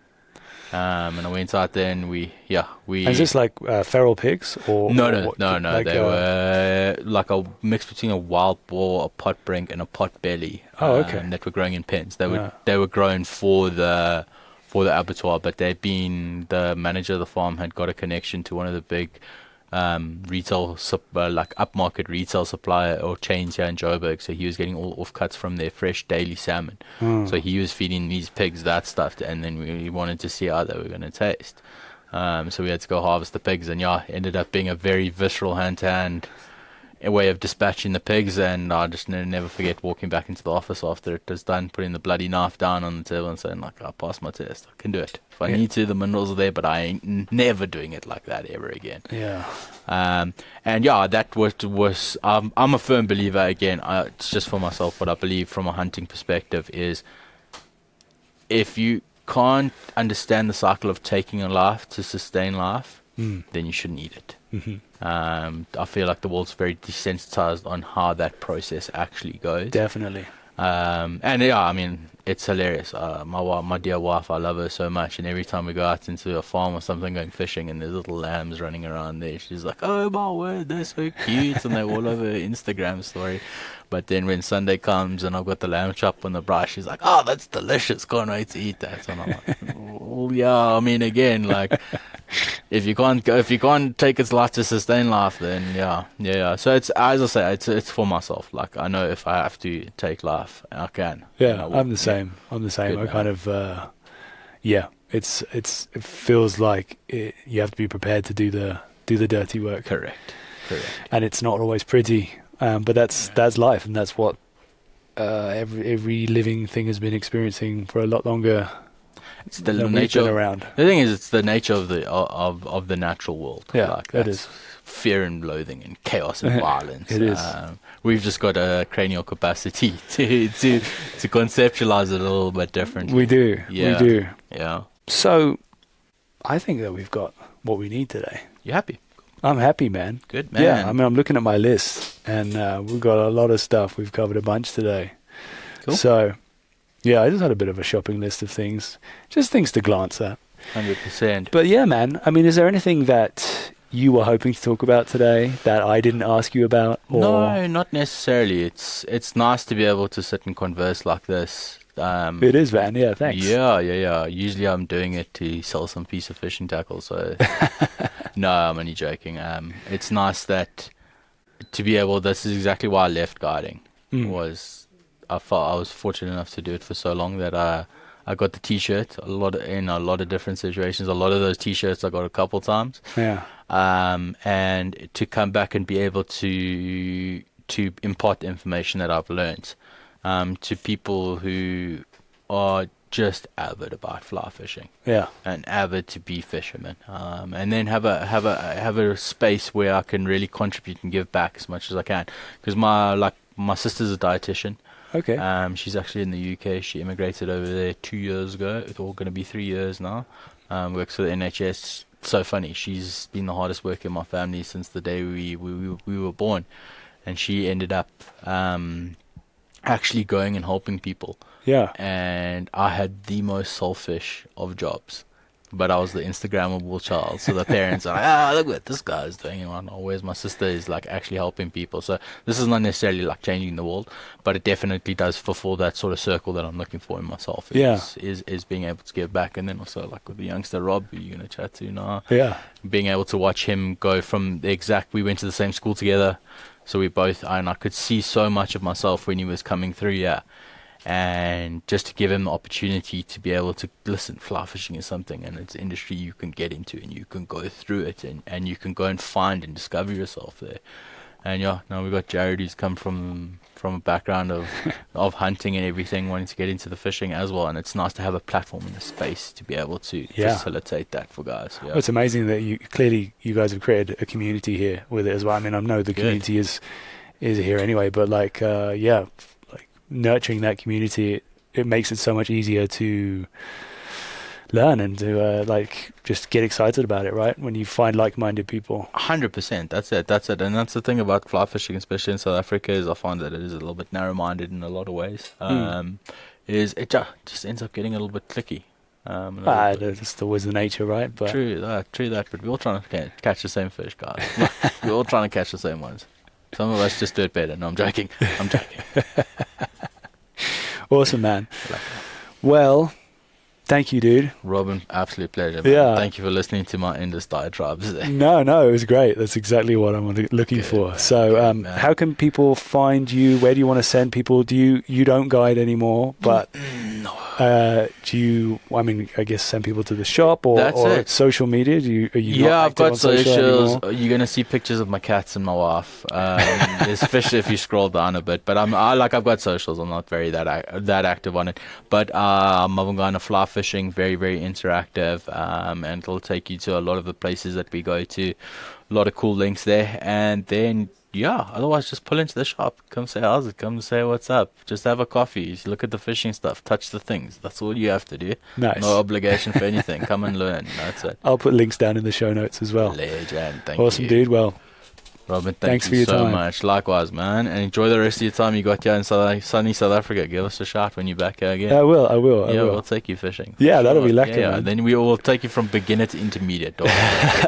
And I went out there and we. And is this like feral pigs or no? Like, they were like a mix between a wild boar, a pot brink, and a pot belly. That were growing in pens. They were grown for the abattoir, but the manager of the farm had got a connection to one of the big retail like upmarket retail supplier or chains here in Joburg, so he was getting all offcuts from their fresh daily salmon. So he was feeding these pigs that stuff, and then we wanted to see how they were going to taste. So we had to go harvest the pigs, and ended up being a very visceral hand-to-hand way of dispatching the pigs. And I just never forget walking back into the office after it was done, putting the bloody knife down on the table and saying like, I passed my test, I can do it. If I need to, the minerals are there, but I ain't never doing it like that ever again. And that was I'm a firm believer again. It's just for myself. What I believe from a hunting perspective is, if you can't understand the cycle of taking a life to sustain life, then you shouldn't eat it. I feel like the world's very desensitized on how that process actually goes. Definitely. I mean, it's hilarious. My dear wife, I love her so much, and every time we go out into a farm or something going fishing and there's little lambs running around there, she's like, oh my word, they're so cute, and they're all over her Instagram story. But then when Sunday comes and I've got the lamb chop on the braai, she's like, oh, that's delicious, can't wait to eat that. And I'm like, well, yeah, I mean, again, like, if you can't take its life to sustain life, then yeah. So it's, as I say, it's for myself. Like, I know if I have to take life, I can. Yeah, I'm the same. Good, I kind of, it feels like you have to be prepared to do the dirty work. Correct. And it's not always pretty, but that's life, and that's what every living thing has been experiencing for a lot longer. It's the nature around. The thing is, it's the nature of the natural world. Yeah, like, it is. Fear and loathing and chaos and violence. It is. We've just got a cranial capacity to conceptualize it a little bit differently. We do. Yeah. So, I think that we've got what we need today. You happy? I'm happy, man. Good, man. Yeah, I mean, I'm looking at my list, and we've got a lot of stuff. We've covered a bunch today. Cool. So, yeah, I just had a bit of a shopping list of things, just things to glance at. 100%. But yeah, man, I mean, is there anything that you were hoping to talk about today that I didn't ask you about? Or? No, not necessarily. It's nice to be able to sit and converse like this. It is, man. Yeah, thanks. Yeah. Usually I'm doing it to sell some piece of fishing tackle. So no, I'm only joking. It's nice that to be able. This is exactly why I left guiding. I felt I was fortunate enough to do it for so long that I got the T-shirt in a lot of different situations. A lot of those T-shirts I got a couple times. Yeah. And to come back and be able to impart the information that I've learned to people who are just avid about fly fishing. Yeah. And avid to be fishermen. And then have a space where I can really contribute and give back as much as I can. Because my sister's a dietitian. Okay. She's actually in the UK. She immigrated over there 2 years ago. It's all going to be 3 years now. Works for the NHS. So funny. She's been the hardest worker in my family since the day we were born. And she ended up actually going and helping people. Yeah. And I had the most selfish of jobs, but I was the Instagrammable child. So the parents are like, look what this guy's doing. Whereas my sister is like actually helping people. So this is not necessarily like changing the world, but it definitely does fulfill that sort of circle that I'm looking for in myself. Is being able to give back. And then also like with the youngster Rob, who you're going to chat to now. Yeah. Being able to watch him go from we went to the same school together. So we both, and I could see so much of myself when he was coming through, and just to give him the opportunity to be able to listen, fly fishing is something, and it's an industry you can get into, and you can go through it, and you can go and find and discover yourself there. And now we've got Jared, who's come from a background of hunting and everything, wanting to get into the fishing as well, and it's nice to have a platform and a space to be able to facilitate that for guys. Well, it's amazing that you guys have created a community here with it as well. I mean, I know the community is here anyway, but like nurturing that community, it makes it so much easier to learn and to just get excited about it, right? When you find like-minded people. 100%. That's it. And that's the thing about fly fishing, especially in South Africa, is I find that it is a little bit narrow-minded in a lot of ways. Is it just ends up getting a little bit cliquey. That's always the nature, right? But true that. But we're all trying to catch the same fish, guys. We're all trying to catch the same ones. Some of us just do it better. No, I'm joking. Awesome, man. Well, thank you, dude. Robin, absolute pleasure, man. Yeah. Thank you for listening to my endless diatribes there. No, it was great. That's exactly what I'm looking for. Man. So, how can people find you? Where do you want to send people? You don't guide anymore, but no. Do you? I mean, I guess send people to the shop or social media. Are you not I've got socials. anymore? You're gonna see pictures of my cats and my wife. There's fish if you scroll down a bit, but I've got socials. I'm not very that active on it. But Mavungana fly fishing, very very interactive, and it'll take you to a lot of the places that we go to. A lot of cool links there, and then. Otherwise just pull into the shop. Come say how's it. Come say what's up. Just have a coffee. Look at the fishing stuff. Touch the things. That's all you have to do. Nice. No obligation for anything. Come and learn. That's it. I'll put links down in the show notes as well. Legend. Thank you. Awesome, dude. Well, Robin, thanks thank for you your so time. much. Likewise, man. And enjoy the rest of your time you got here in sunny South Africa. Give us a shout when you're back here again. I will. We'll take you fishing. Yeah, that'll be lekker, man. Then we will take you from beginner to intermediate. Don't worry.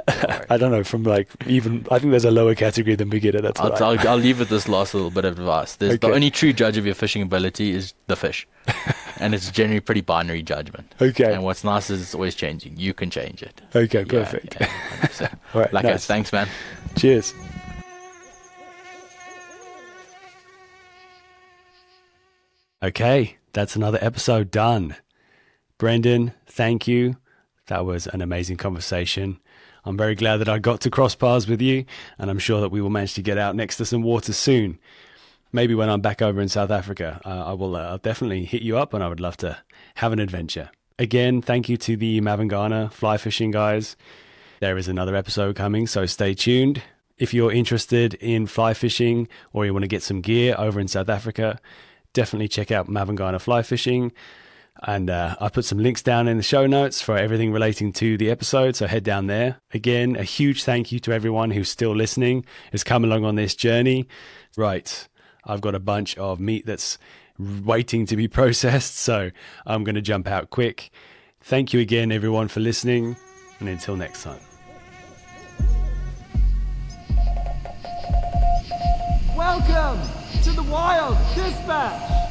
I don't know, from I think there's a lower category than beginner. That's I'll leave with this last little bit of advice. The only true judge of your fishing ability is the fish. And it's generally pretty binary judgment. Okay. And what's nice is it's always changing. You can change it. Okay, perfect. Yeah, all right, nice. Thanks, man. Cheers. Okay, that's another episode done. Brendan, thank you. That was an amazing conversation. I'm very glad that I got to cross paths with you, and I'm sure that we will manage to get out next to some water soon. Maybe when I'm back over in South Africa, I'll definitely hit you up, and I would love to have an adventure. Again, thank you to the Mavungana fly fishing guys. There is another episode coming, so stay tuned. If you're interested in fly fishing or you want to get some gear over in South Africa, definitely check out Mavungana Fly Fishing. And I put some links down in the show notes for everything relating to the episode, so head down there. Again, a huge thank you to everyone who's still listening, has come along on this journey. Right, I've got a bunch of meat that's waiting to be processed, so I'm going to jump out quick. Thank you again, everyone, for listening, and until next time. Welcome to the Wild Dispatch.